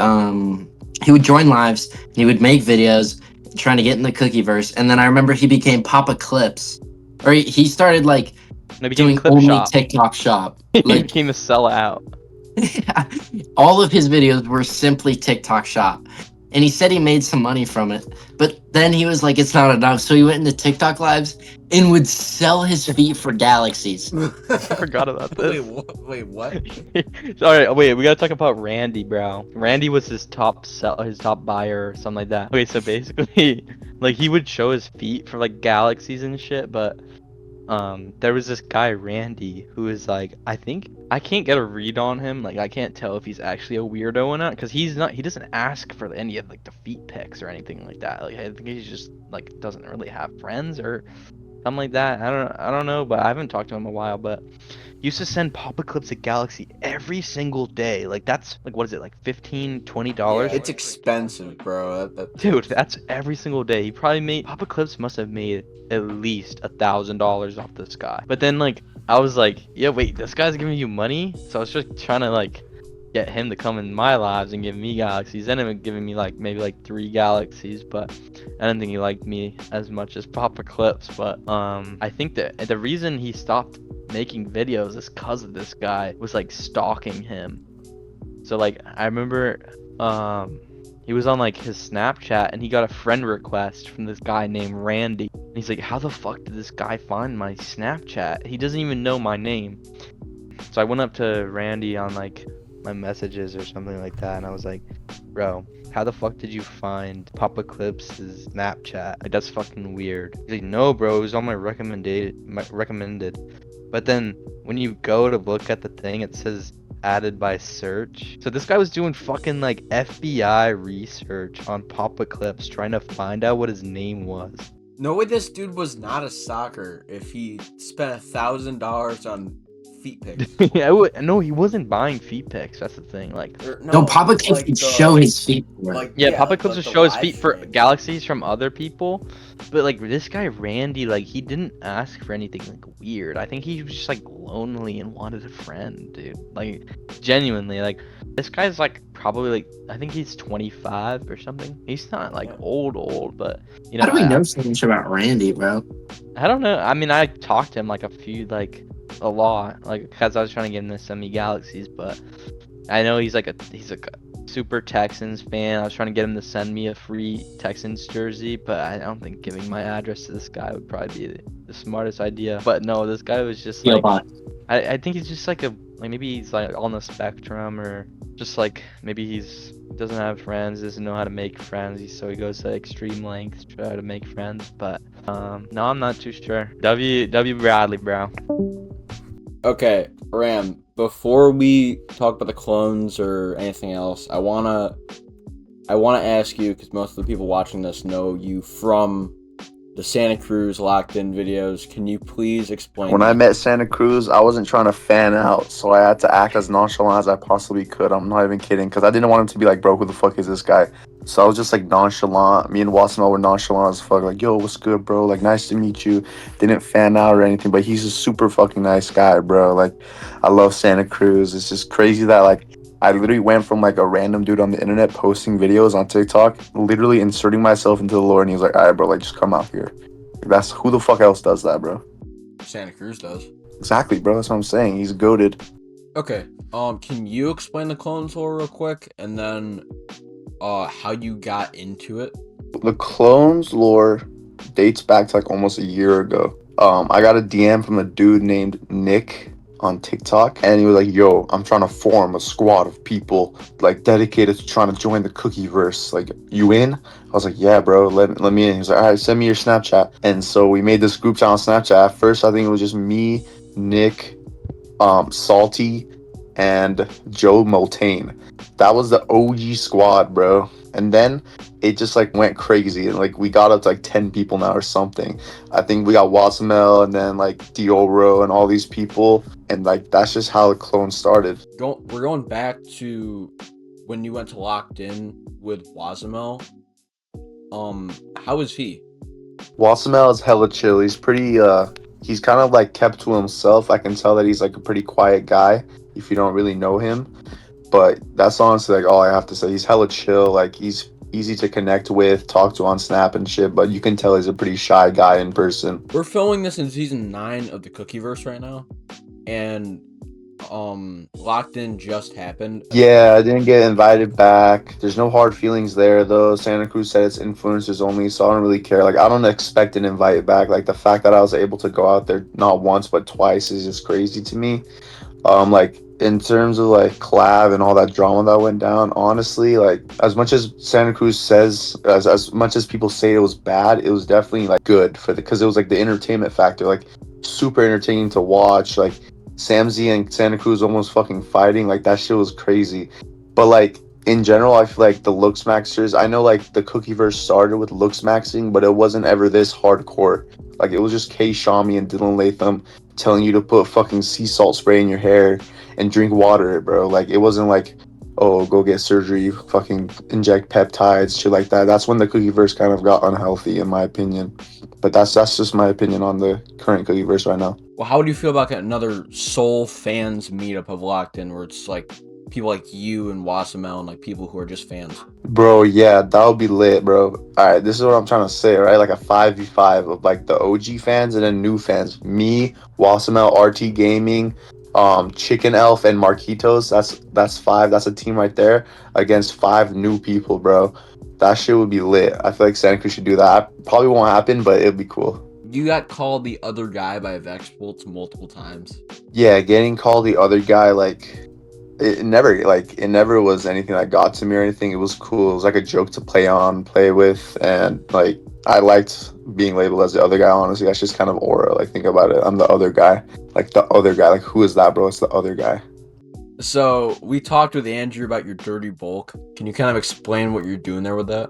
would join lives and he would make videos trying to get in the Cookieverse, and then I remember he became Papa Clips, or he started like And it became doing Clip only Shop. TikTok shop. He Like became a sellout. all of his videos were simply TikTok shop, and he said he made some money from it, but then he was like, it's not enough, so he went into TikTok lives and would sell his feet for galaxies. I forgot about this. Wait, what? Alright, wait, we gotta talk about Randy, bro. Randy was his top buyer or something like that. Okay, so basically, like, he would show his feet for like galaxies and shit, but there was this guy Randy who is like, I think I can't get a read on him, like I can't tell if he's actually a weirdo or not, because he doesn't ask for any of like the feet pics or anything like that. Like I think he's just like doesn't really have friends or something like that. I don't know, but I haven't talked to him in a while. But he used to send Papa Clips at Galaxy every single day. Like that's like, what is it, like $15-$20? It's expensive, bro. Dude, that's every single day. He probably made, Papa Clips must have made at least $1,000 off this guy. But then like I was like, yeah, wait, this guy's giving you money? So I was just trying to like get him to come in my lives and give me galaxies. Ended up giving me like maybe like 3 galaxies, but I don't think he liked me as much as Papa Clips. But I think that the reason he stopped making videos is because of this guy was like stalking him. So like I remember he was on like his Snapchat and he got a friend request from this guy named Randy. And he's like, how the fuck did this guy find my Snapchat? He doesn't even know my name. So I went up to Randy on like my messages or something like that, and I was like, bro, how the fuck did you find Papa Clips' Snapchat? Like, that's fucking weird. He's like, no, bro, it was on my recommended. But then when you go to look at the thing, it says added by search. So this guy was doing fucking like FBI research on Papa Clips, trying to find out what his name was. No way this dude was not a stalker if he spent $1,000 on feet pics. Yeah, no, he wasn't buying feet pics. That's the thing. Like, No, Papa Clips would show his feet for it. Like, yeah, Papa Clips like would the show his live feet for stream. galaxies from other people, but like this guy Randy, like he didn't ask for anything like weird. I think he was just like lonely and wanted a friend, dude. Like genuinely, like this guy's like probably like, I think he's 25 or something. He's not like old, but you know. How do we know so much about Randy, bro? I don't know. I mean, I talked to him like a lot, like because I was trying to get him to send me galaxies, but I know he's like a super Texans fan. I was trying to get him to send me a free Texans jersey, but I don't think giving my address to this guy would probably be the smartest idea. But no, this guy was just Yo, like, bot. I think he's just like maybe he's like on the spectrum, or just like maybe he's doesn't have friends, doesn't know how to make friends, so he goes to extreme lengths to try to make friends. But no, I'm not too sure. W Bradley, bro. Okay, Ram, before we talk about the clones or anything else, I wanna ask you, because most of the people watching this know you from the Santa Cruz Locked In videos. Can you please explain? When I met Santa Cruz, I wasn't trying to fan out, so I had to act as nonchalant as I possibly could. I'm not even kidding, because I didn't want him to be like, bro, who the fuck is this guy? So I was just like nonchalant. Me and Wasimel were nonchalant as fuck. Like, yo, what's good, bro? Like, nice to meet you. Didn't fan out or anything, but he's a super fucking nice guy, bro. Like, I love Santa Cruz. It's just crazy that, like, I literally went from like a random dude on the internet posting videos on TikTok, literally inserting myself into the lore, and he was like, all right, bro, like, just come out here. That's who the fuck else does that, bro? Santa Cruz does. Exactly, bro. That's what I'm saying. He's goated. Okay. Can you explain the clones lore real quick, and then how you got into it? The clones lore dates back to like almost a year ago. I got a DM from a dude named Nick on TikTok, and he was like, yo, I'm trying to form a squad of people like dedicated to trying to join the CookieVerse. Like, you in? I was like, yeah, bro, let me in. He's like, all right, send me your Snapchat. And so we made this group chat on Snapchat. At first, I think it was just me, Nick, Salty, and Joe Multane. That was the OG squad, bro. And then it just like went crazy, and like we got up to like 10 people now or something. I think we got Wasimel and then like Dioro and all these people, and like that's just how the clone started. We're going back to when you went to Locked In with Wasimel. How is he? Wasimel is hella chill. He's pretty he's kind of like kept to himself. I can tell that he's like a pretty quiet guy if you don't really know him. But that's honestly like all I have to say. He's hella chill. Like, he's easy to connect with, talk to on Snap and shit, but you can tell he's a pretty shy guy in person. We're filming this in season 9 of the CookieVerse right now, and Locked In just happened. Yeah, I didn't get invited back. There's no hard feelings there though. Santa Cruz said it's influencers only, so I don't really care. Like, I don't expect an invite back. Like, the fact that I was able to go out there not once but twice is just crazy to me. Like, in terms of like collab and all that drama that went down, honestly, like, as much as Santa Cruz says, as much as people say it was bad, it was definitely like good for because it was like the entertainment factor, like super entertaining to watch. Like, Samzy and Santa Cruz almost fucking fighting, like that shit was crazy. But like in general, I feel like the looks maxers, I know like the CookieVerse started with looks maxing, but it wasn't ever this hardcore. Like, it was just K Shami and Dylan Latham telling you to put fucking sea salt spray in your hair and drink water, bro. Like, it wasn't like, oh, go get surgery, fucking inject peptides, shit like that. That's when the CookieVerse kind of got unhealthy, in my opinion. But that's just my opinion on the current CookieVerse right now. Well, how would you feel about another Soul fans meetup of Locked In, where it's like people like you and Wasimel and like people who are just fans? Bro, yeah, that would be lit, bro. Alright, this is what I'm trying to say, right? Like a 5v5 of like the OG fans and then new fans. Me, Wasimel, RT Gaming, Chicken Elf, and Marquitos. That's 5. That's a team right there against 5 new people, bro. That shit would be lit. I feel like Santa Cruz should do that. Probably won't happen, but it'd be cool. You got called the other guy by Vexbolts multiple times. Yeah, getting called the other guy, like, it never was anything that got to me or anything. It was cool. It was like a joke to play with, and like I liked being labeled as the other guy. Honestly, that's just kind of aura. Like, think about it. I'm the other guy. Like, the other guy. Like, who is that, bro? It's the other guy. So we talked with Andrew about your dirty bulk. Can you kind of explain what you're doing there with that?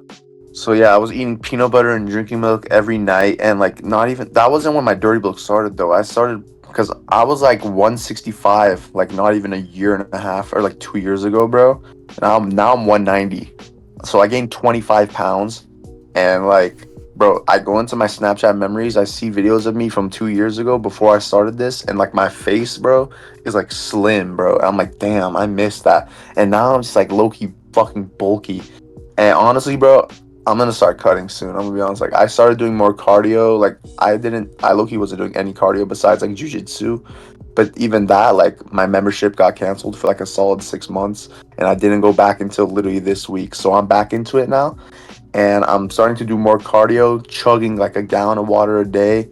So yeah, I was eating peanut butter and drinking milk every night, and like not even that wasn't when my dirty bulk started though. I started because I was like 165, like not even a year and a half or like 2 years ago, bro. And now I'm 190, so I gained 25 pounds, and like, bro, I go into my Snapchat memories, I see videos of me from 2 years ago before I started this, and like my face, bro, is like slim, bro. And I'm like, damn, I missed that, and now I'm just like low-key fucking bulky. And honestly, bro, I'm gonna start cutting soon. I'm gonna be honest. Like, I started doing more cardio. Like, I low-key wasn't doing any cardio besides like jujitsu, But even that, like, my membership got canceled for like a solid 6 months, and I didn't go back until literally this week. So I'm back into it now, and I'm starting to do more cardio, chugging like a gallon of water a day.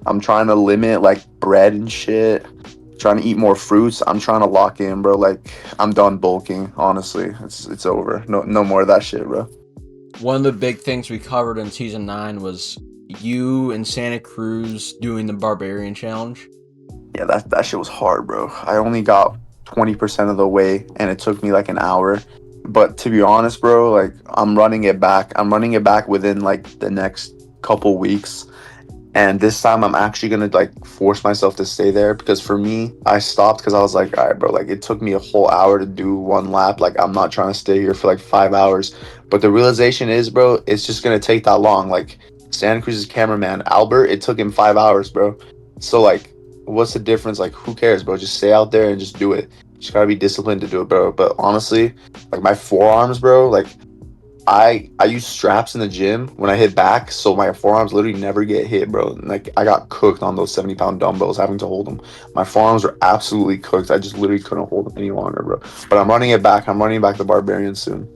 I'm trying to limit like bread and shit. Trying to eat more fruits. I'm trying to lock in, bro. Like, I'm done bulking. Honestly, it's over. No more of that shit, bro. One of the big things we covered in season 9 was you and Santa Cruz doing the Barbarian Challenge. Yeah, that shit was hard, bro. I only got 20% of the way, and it took me like an hour. But to be honest, bro, like, I'm running it back. I'm running it back within like the next couple weeks. And this time I'm actually gonna like force myself to stay there, because for me, I stopped because I was like, all right, bro, like, it took me a whole hour to do one lap. Like, I'm not trying to stay here for like 5 hours. But the realization is, bro, it's just gonna take that long. Like, Santa Cruz's cameraman, Albert, it took him 5 hours, bro. So like, what's the difference? Like, who cares, bro? Just stay out there and just do it. You just gotta be disciplined to do it, bro. But honestly, like, my forearms, bro, like, I use straps in the gym when I hit back, so my forearms literally never get hit, bro. And, like, I got cooked on those 70-pound dumbbells having to hold them. My forearms were absolutely cooked. I just literally couldn't hold them any longer, bro. But I'm running it back. I'm running back the Barbarian soon.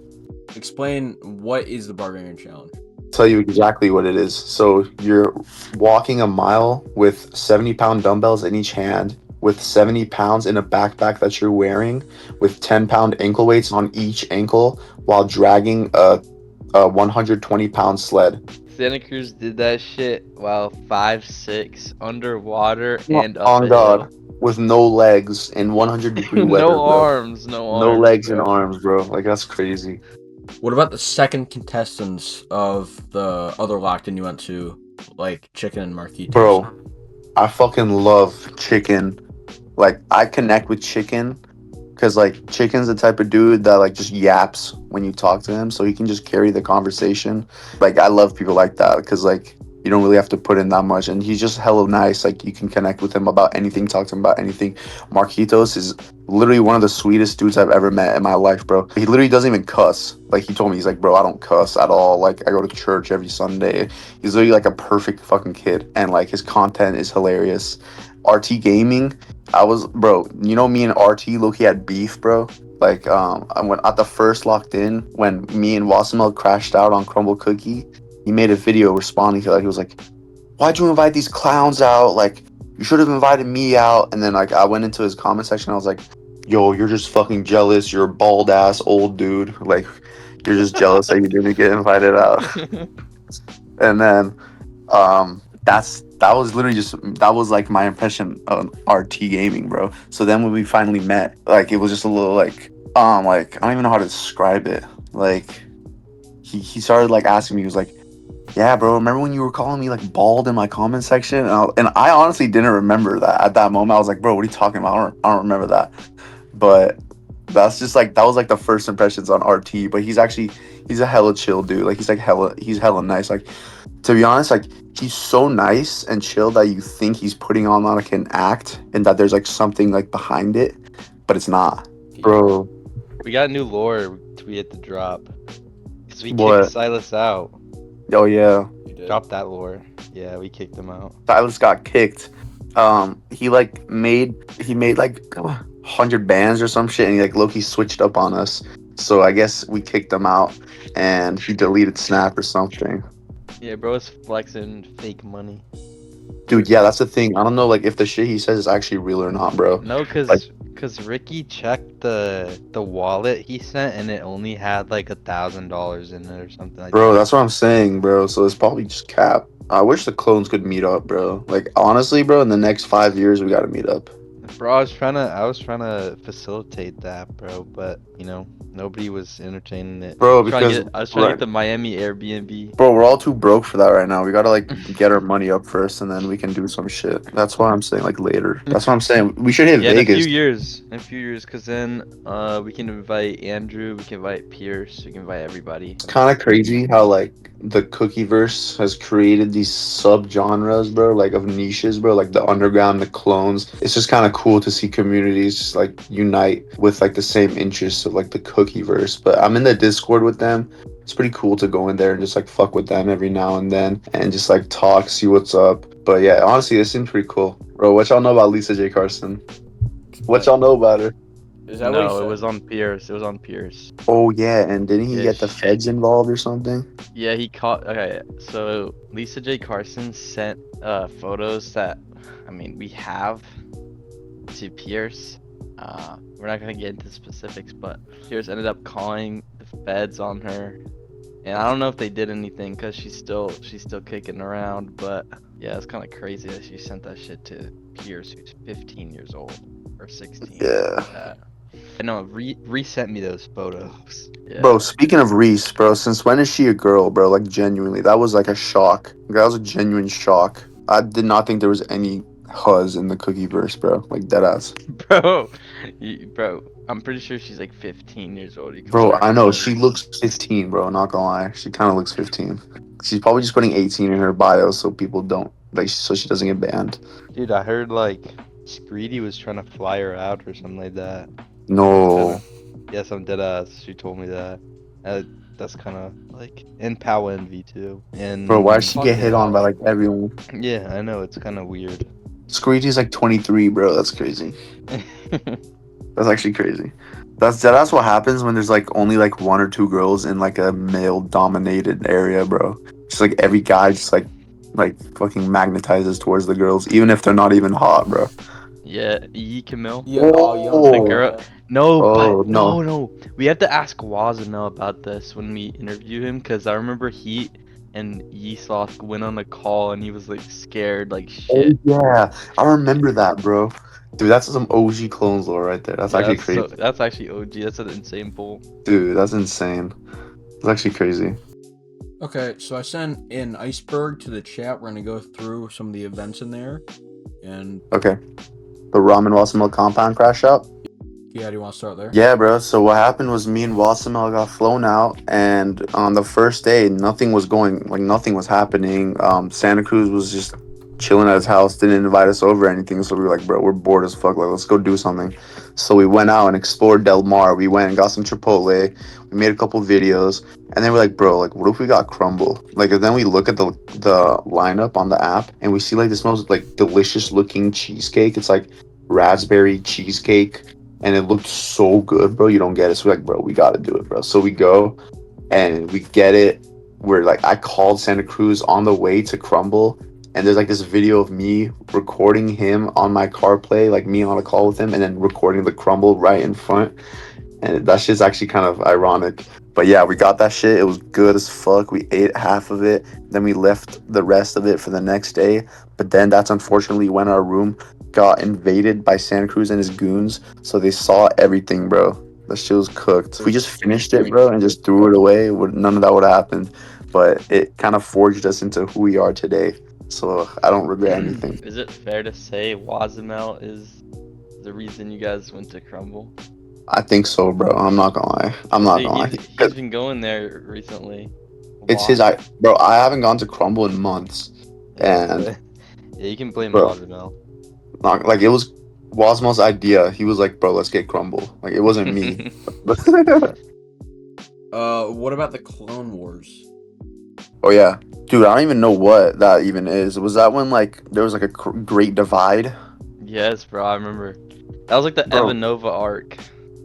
Explain, what is the Barbarian Challenge? Tell you exactly what it is. So you're walking a mile with 70-pound dumbbells in each hand, with 70 pounds in a backpack that you're wearing, with 10-pound ankle weights on each ankle, while dragging a 120-pound sled. Santa Cruz did that shit while 5'6", underwater and up On a God, hill. with no legs in 100-degree weather, No bro. arms, No legs and bro. arms, bro. Like, that's crazy. What about the second contestants of the other locked-in you went to, like Chicken and Marquitos? Bro, I fucking love Chicken. Like, I connect with Chicken because, like, Chicken's the type of dude that, like, just yaps when you talk to him, so he can just carry the conversation. Like, I love people like that because, like, you don't really have to put in that much, and he's just hella nice. Like, you can connect with him about anything, talk to him about anything. Marquitos is literally one of the sweetest dudes I've ever met in my life, bro. He literally doesn't even cuss. Like, he told me, he's like, bro, I don't cuss at all. Like, I go to church every Sunday. He's literally like a perfect fucking kid, and like, his content is hilarious. RT Gaming, bro, you know, me and RT low-key had beef, bro. Like, I went at the first locked in when me and Wasimel crashed out on Crumble Cookie. He made a video responding to that. He was like, why'd you invite these clowns out? Like, you should have invited me out. And then, like, I went into his comment section. I was like, yo, you're just fucking jealous. You're a bald ass old dude. Like, you're just jealous that you didn't get invited out. And then, that was like my impression of RT Gaming, bro. So then when we finally met, like, it was just a little like I don't even know how to describe it. Like, he started like asking me, he was like, yeah, bro, remember when you were calling me like bald in my comment section? And I honestly didn't remember that at that moment. I was like, bro, what are you talking about? I don't remember that. But that's just like, that was like the first impressions on RT. But he's a hella chill dude. Like, he's hella nice. Like, to be honest, like, he's so nice and chill that you think he's putting on like an act, and that there's like something like behind it, but it's not, bro. We got new lore we had to drop. Because we What? kicked Silas out. Oh yeah, You did. Drop that lore. Yeah, we kicked him out. Silas got kicked. He made like 100 bans or some shit, and he like low-key switched up on us. So I guess we kicked him out, and he deleted Snap or something. Yeah, bro is flexing fake money. Dude, yeah, that's the thing. I don't know, like, if the shit he says is actually real or not, bro. No, cause Like- Ricky checked the wallet he sent, and it only had like $1,000 in it or something like Bro, that. that's what I'm saying, bro. So it's probably just cap. I wish the clones could meet up, bro. Like, honestly, bro, in the next 5 years, we gotta meet up. Bro, I was trying to facilitate that, bro, but you know, nobody was entertaining it. Bro, I was trying to because- get, I was trying to right. get the Miami Airbnb. Bro, we're all too broke for that right now. We gotta, like, get our money up first, and then we can do some shit. That's why I'm saying, like, later. That's what I'm saying. We should hit Yeah, Vegas. in a few years, cause then we can invite Andrew, we can invite Pierce, we can invite everybody. It's kind of crazy how, like, the Cookieverse has created these sub-genres, bro, like, of niches, bro, like the underground, the clones. It's just kind of cool to see communities just, like, unite with, like, the same interests of, like, the Cookieverse. But I'm in the Discord with them. It's pretty cool to go in there and just, like, fuck with them every now and then and just, like, talk, see what's up. But yeah, honestly, it seems pretty cool, bro. What y'all know about Lisa J. Carson? What y'all know about her? Is that what he No, said? it was on Pierce. It was on Pierce. Oh yeah, and didn't he Yeah, get the feds involved or something? Yeah, he caught. Okay, so Lisa J. Carson sent photos that, I mean, we have to Pierce. We're not gonna get into specifics, but Pierce ended up calling the feds on her, and I don't know if they did anything because she's still kicking around. But yeah, it's kind of crazy that she sent that shit to Pierce, who's 15 years old or 16. Yeah. I know. Resent me those photos. Yeah. Bro, speaking of Reese, bro, since when is she a girl, bro? Like, genuinely, that was like a shock. That was a genuine shock. I did not think there was any huzz in the Cookieverse, bro. Like, dead ass. Bro, bro, I'm pretty sure she's like 15 years old. You can Bro, call I her know, a she kid. looks 15, bro, not gonna lie. She kind of looks 15. She's probably just putting 18 in her bio so people don't, like, so she doesn't get banned. Dude, I heard like Screedy was trying to fly her out or something like that. No. Yes, I'm dead ass. She told me that. That's kind of like in Pow Envy too. And Bro, why does she get Fucking hit on by, hell. like, everyone? yeah, I know it's kind of weird. Screedy's like 23, bro. That's crazy. That's actually crazy. That's what happens when there's like only like one or two girls in like a male dominated area, bro. Just like every guy just like fucking magnetizes towards the girls, even if they're not even hot, bro. Yeah, Yee Camille. Yeah, oh, young The girl, girl- yeah. No, Oh, but no. no. We have to ask Wasimel about this when we interview him, because I remember he and Yeesoft went on a call and he was like scared like Oh shit. yeah, I remember that, bro. Dude, that's some OG clones lore right there. That's Yeah, actually crazy. that's actually OG. That's an insane pull. Dude, that's insane. That's actually crazy. Okay, so I sent an iceberg to the chat. We're gonna go through some of the events in there, and Okay. The Ramen Wasamel compound crash out. yeah, do you want to start there? Yeah, bro. So what happened was me and Wasimel got flown out, and on the first day, nothing was happening. Santa Cruz was just chilling at his house, didn't invite us over or anything. So we were like, bro, we're bored as fuck. Like, let's go do something. So we went out and explored Del Mar. We went and got some Chipotle. We made a couple videos, and then we're like, bro, like, what if we got crumble? Like, and then we look at the lineup on the app, and we see like this most like delicious looking cheesecake. It's like raspberry cheesecake. And it looked so good, bro. You don't get it. So we're like, bro, we gotta do it, bro. So we go and we get it. We're like, I called Santa Cruz on the way to Crumble, and there's like this video of me recording him on my CarPlay, like me on a call with him, and then recording the Crumble right in front. And that shit's actually kind of ironic. But yeah, we got that shit. It was good as fuck. We ate half of it. Then we left the rest of it for the next day. But then that's unfortunately when our room got invaded by Santa Cruz and his goons. So they saw everything, bro. The shit was cooked. If we just finished it, bro, and just threw it away, none of that would have happened. But it kind of forged us into who we are today. So I don't regret anything. Is it fair to say Wasimel is the reason you guys went to Crumble? I think so, bro. I'm not gonna lie. I'm not gonna lie. He's been going there recently. It's his. Bro, I haven't gone to Crumble in months. And yeah, you can blame bro, Wasimel. not like it was Wasmo's idea. He was like, bro, let's get Crumble. Like it wasn't me. What about the Clone Wars? Oh yeah, dude. I don't even know what that even is. Was that when like there was like a great divide? Yes, bro. I remember. That was like the Bro. Evan Nova arc.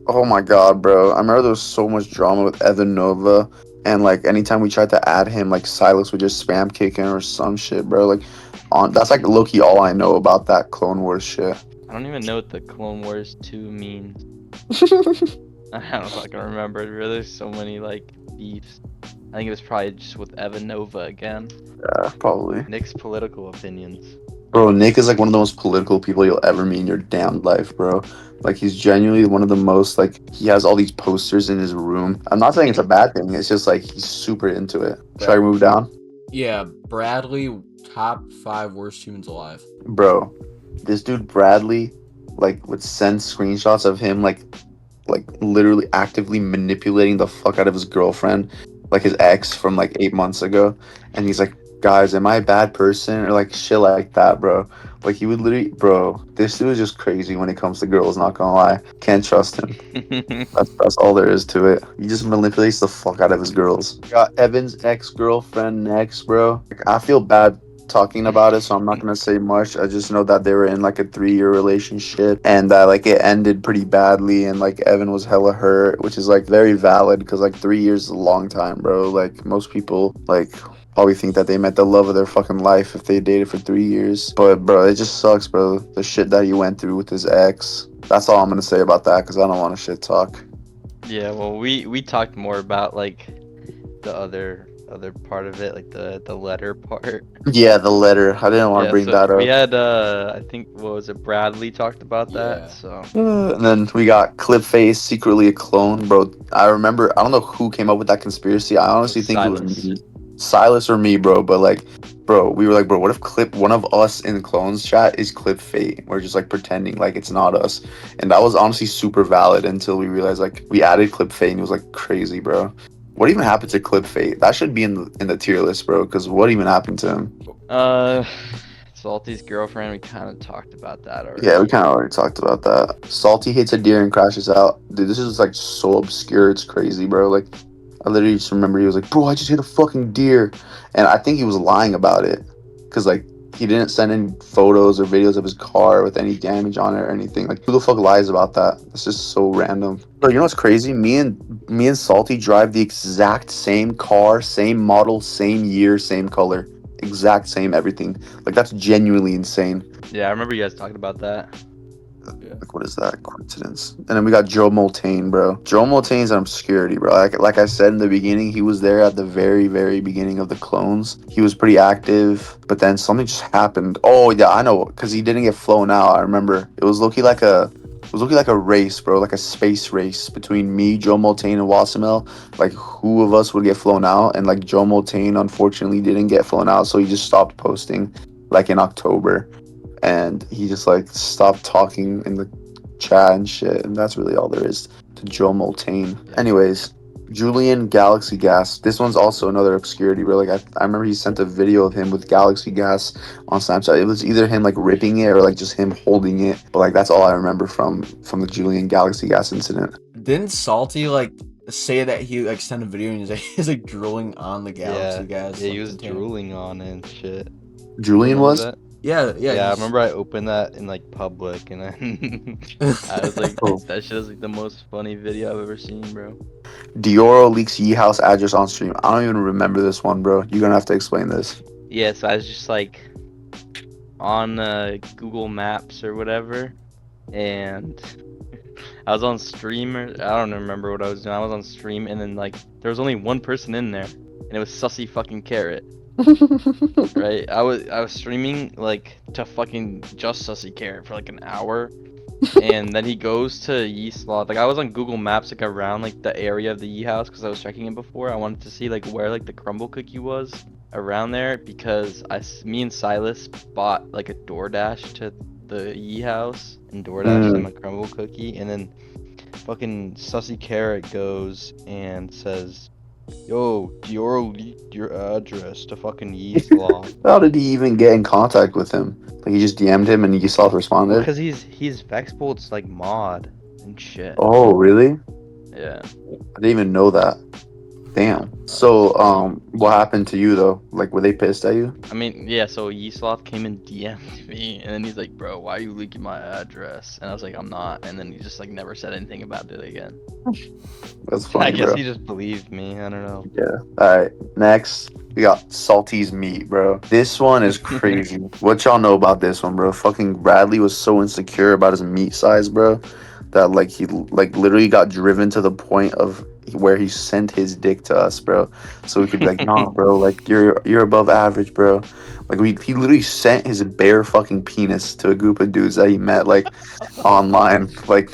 Oh my god, bro. I remember there was so much drama with Evan Nova. And like anytime we tried to add him, like Silas would just spam kick him or some shit, bro. Like that's like low-key all I know about that Clone Wars shit. I don't even know what the Clone Wars 2 means. I don't fucking remember. There's so many like beefs. I think it was probably just with Evan Nova again. Yeah, probably. Nick's political opinions. Bro, Nick is like one of the most political people you'll ever meet in your damn life, bro. Like he's genuinely one of the most like he has all these posters in his room. I'm not saying it's a bad thing. It's just like he's super into it. Should I move down? Yeah, Bradley, top 5 worst humans alive. Bro, this dude Bradley like would send screenshots of him like literally actively manipulating the fuck out of his girlfriend, like his ex from like 8 months ago, and he's like, guys, am I a bad person or like shit like that, bro? Like he would literally, bro, this dude is just crazy when it comes to girls, not gonna lie. Can't trust him. That's all there is to it. He just manipulates the fuck out of his girls. Got Evan's ex-girlfriend next, bro. Like, I feel bad talking about it, so I'm not gonna say much. I just know that they were in like a 3-year relationship, and that like it ended pretty badly, and like Evan was hella hurt, which is like very valid because like 3 years is a long time, bro. Like most people like probably think that they met the love of their fucking life if they dated for 3 years. But bro, it just sucks, bro. The shit that he went through with his ex. That's all I'm gonna say about that because I don't want to shit talk. Yeah, well, we talked more about like the other part of it, like the letter part. Yeah, the letter. I didn't want to Yeah, bring so that we up. had I think what was it, Bradley talked about that. Yeah. So And then we got Clipface, secretly a clone, bro. I remember. I don't know who came up with that conspiracy. I honestly think it was Silas. me, Silas or me, bro. But like, bro, we were like, bro, what if one of us in clones chat is Clipfate? We're just like pretending like it's not us, and that was honestly super valid until we realized like we added Clipfate and it was like crazy, bro. What even happened to Clipfate? That should be in the tier list, bro. Because what even happened to him? Salty's girlfriend, we kind of talked about that already. Yeah, we kind of already talked about that. Salty hits a deer and crashes out. Dude, this is like so obscure. It's crazy, bro. Like, I literally just remember he was like, bro, I just hit a fucking deer. And I think he was lying about it. Because, like, he didn't send in photos or videos of his car with any damage on it or anything. Like, who the fuck lies about that? It's just so random. Bro, you know what's crazy? Me and Salty drive the exact same car, same model, same year, same color. Exact same everything. Like, that's genuinely insane. Yeah, I remember you guys talking about that. Like, what is that coincidence? And then we got Joe Multane, bro. Joe Multane's an obscurity, bro. Like I said in the beginning, he was there at the very, very beginning of the clones. He was pretty active, but then something just happened. Oh yeah, I know, because he didn't get flown out. I remember it was looking like a race, bro, like a space race between me, Joe Multane, and Wasimel. Like who of us would get flown out? And like Joe Multane, unfortunately, didn't get flown out, so he just stopped posting, like in October. And he just like stopped talking in the chat and shit, and that's really all there is to Joe Multane. Anyways, Julian Galaxy Gas. This one's also another obscurity, bro. Like I remember he sent a video of him with Galaxy Gas on Snapchat. It was either him like ripping it or like just him holding it. But like that's all I remember from the Julian Galaxy Gas incident. Didn't Salty like say that he like sent a video and he's like drooling on the Galaxy gas? Yeah, like, he was container? drooling on it and shit. Julian Remember was? that? Yeah, Yeah, I remember I opened that in like public and then I was like, Oh. that shit is like the most funny video I've ever seen, bro. Dioro leaks Yee House address on stream. I don't even remember this one, bro. You're gonna have to explain this. Yeah, so I was just like on Google Maps or whatever, and I was on stream, or I don't remember what I was doing. I was on stream, and then like there was only one person in there, and it was Sussy fucking Carrot. Right? I was streaming like to fucking just Sussy Carrot for like an hour, and then he goes to Yee Sloth. Like I was on Google Maps like around like the area of the Yee house because I was checking it before. I wanted to see like where like the crumble cookie was around there because me and Silas bought like a DoorDash to the Yee house and DoorDash him a crumble cookie, and then fucking Sussy Carrot goes and says, "Yo, Dioro leaked your address to fucking Yee Sloth." How did he even get in contact with him? Like he just DM'd him and Yee Sloth responded? Because he's Vexbolt's like mod and shit. Oh, really? Yeah. I didn't even know that. Damn. So, what happened to you though? Like, were they pissed at you? I mean, yeah, so Yeesloth came and DM'd me, and then he's like, "Bro, why are you leaking my address?" And I was like, "I'm not," and then he just like never said anything about it again. That's funny, I guess bro. he just believed me, I don't know. Yeah. Alright, next, we got Salty's Meat, bro. This one is crazy. What y'all know about this one, bro? Fucking Bradley was so insecure about his meat size, bro, that like he like literally got driven to the point of where he sent his dick to us, bro, so we could be like, nah, bro, like you're above average, bro. Like he literally sent his bare fucking penis to a group of dudes that he met like online like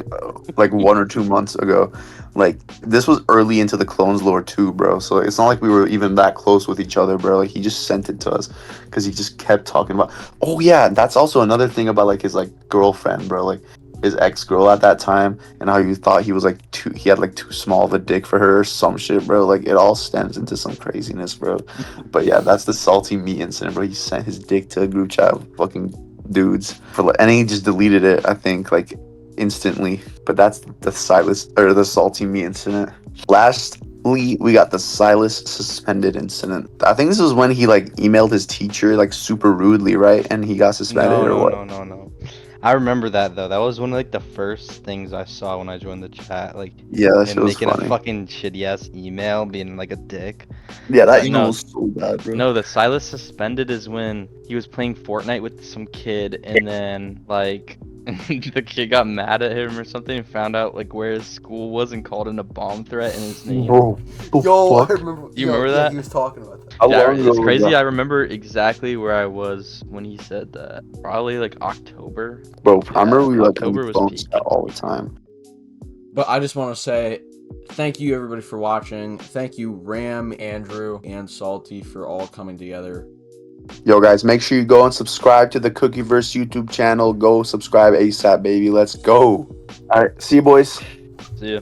1 or 2 months ago. Like this was early into the clones lore too, bro, so it's not like we were even that close with each other, bro. Like he just sent it to us because he just kept talking about, oh yeah, that's also another thing about like his like girlfriend, bro, like his ex-girl at that time, and how you thought he was like he had like too small of a dick for her or some shit, bro. Like it all stems into some craziness, bro. But yeah, that's the Salty Meat incident, bro. He sent his dick to a group chat with fucking dudes for like, and he just deleted it, I think, like instantly. But that's the Silas or the Salty Meat incident. Last recently we got the Silas suspended incident. I think this was when he like emailed his teacher like super rudely, right? And he got suspended No, or no, what? no. I remember that though. That was one of like the first things I saw when I joined the chat. Like Yeah, that shit him was making a funny. fucking shitty ass email, being like a dick. Yeah, that But email no, was so bad, bro. no, the Silas suspended is when he was playing Fortnite with some kid, and then like the kid got mad at him or something, and found out like where his school was and called in a bomb threat in his name. Bro, the Yo, I fuck? remember. Do you remember Yeah, that? he was talking about that. How Yeah, long ago it's was crazy. that? I remember exactly where I was when he said that. Probably like October. Bro, I remember Yeah, we like October on was phone peak. chat all the time. But I just want to say thank you everybody for watching. Thank you Ram, Andrew, and Salty for all coming together. Yo, guys, make sure you go and subscribe to the CookieVerse YouTube channel. Go subscribe ASAP, baby. Let's go. All right, see you, boys. See ya.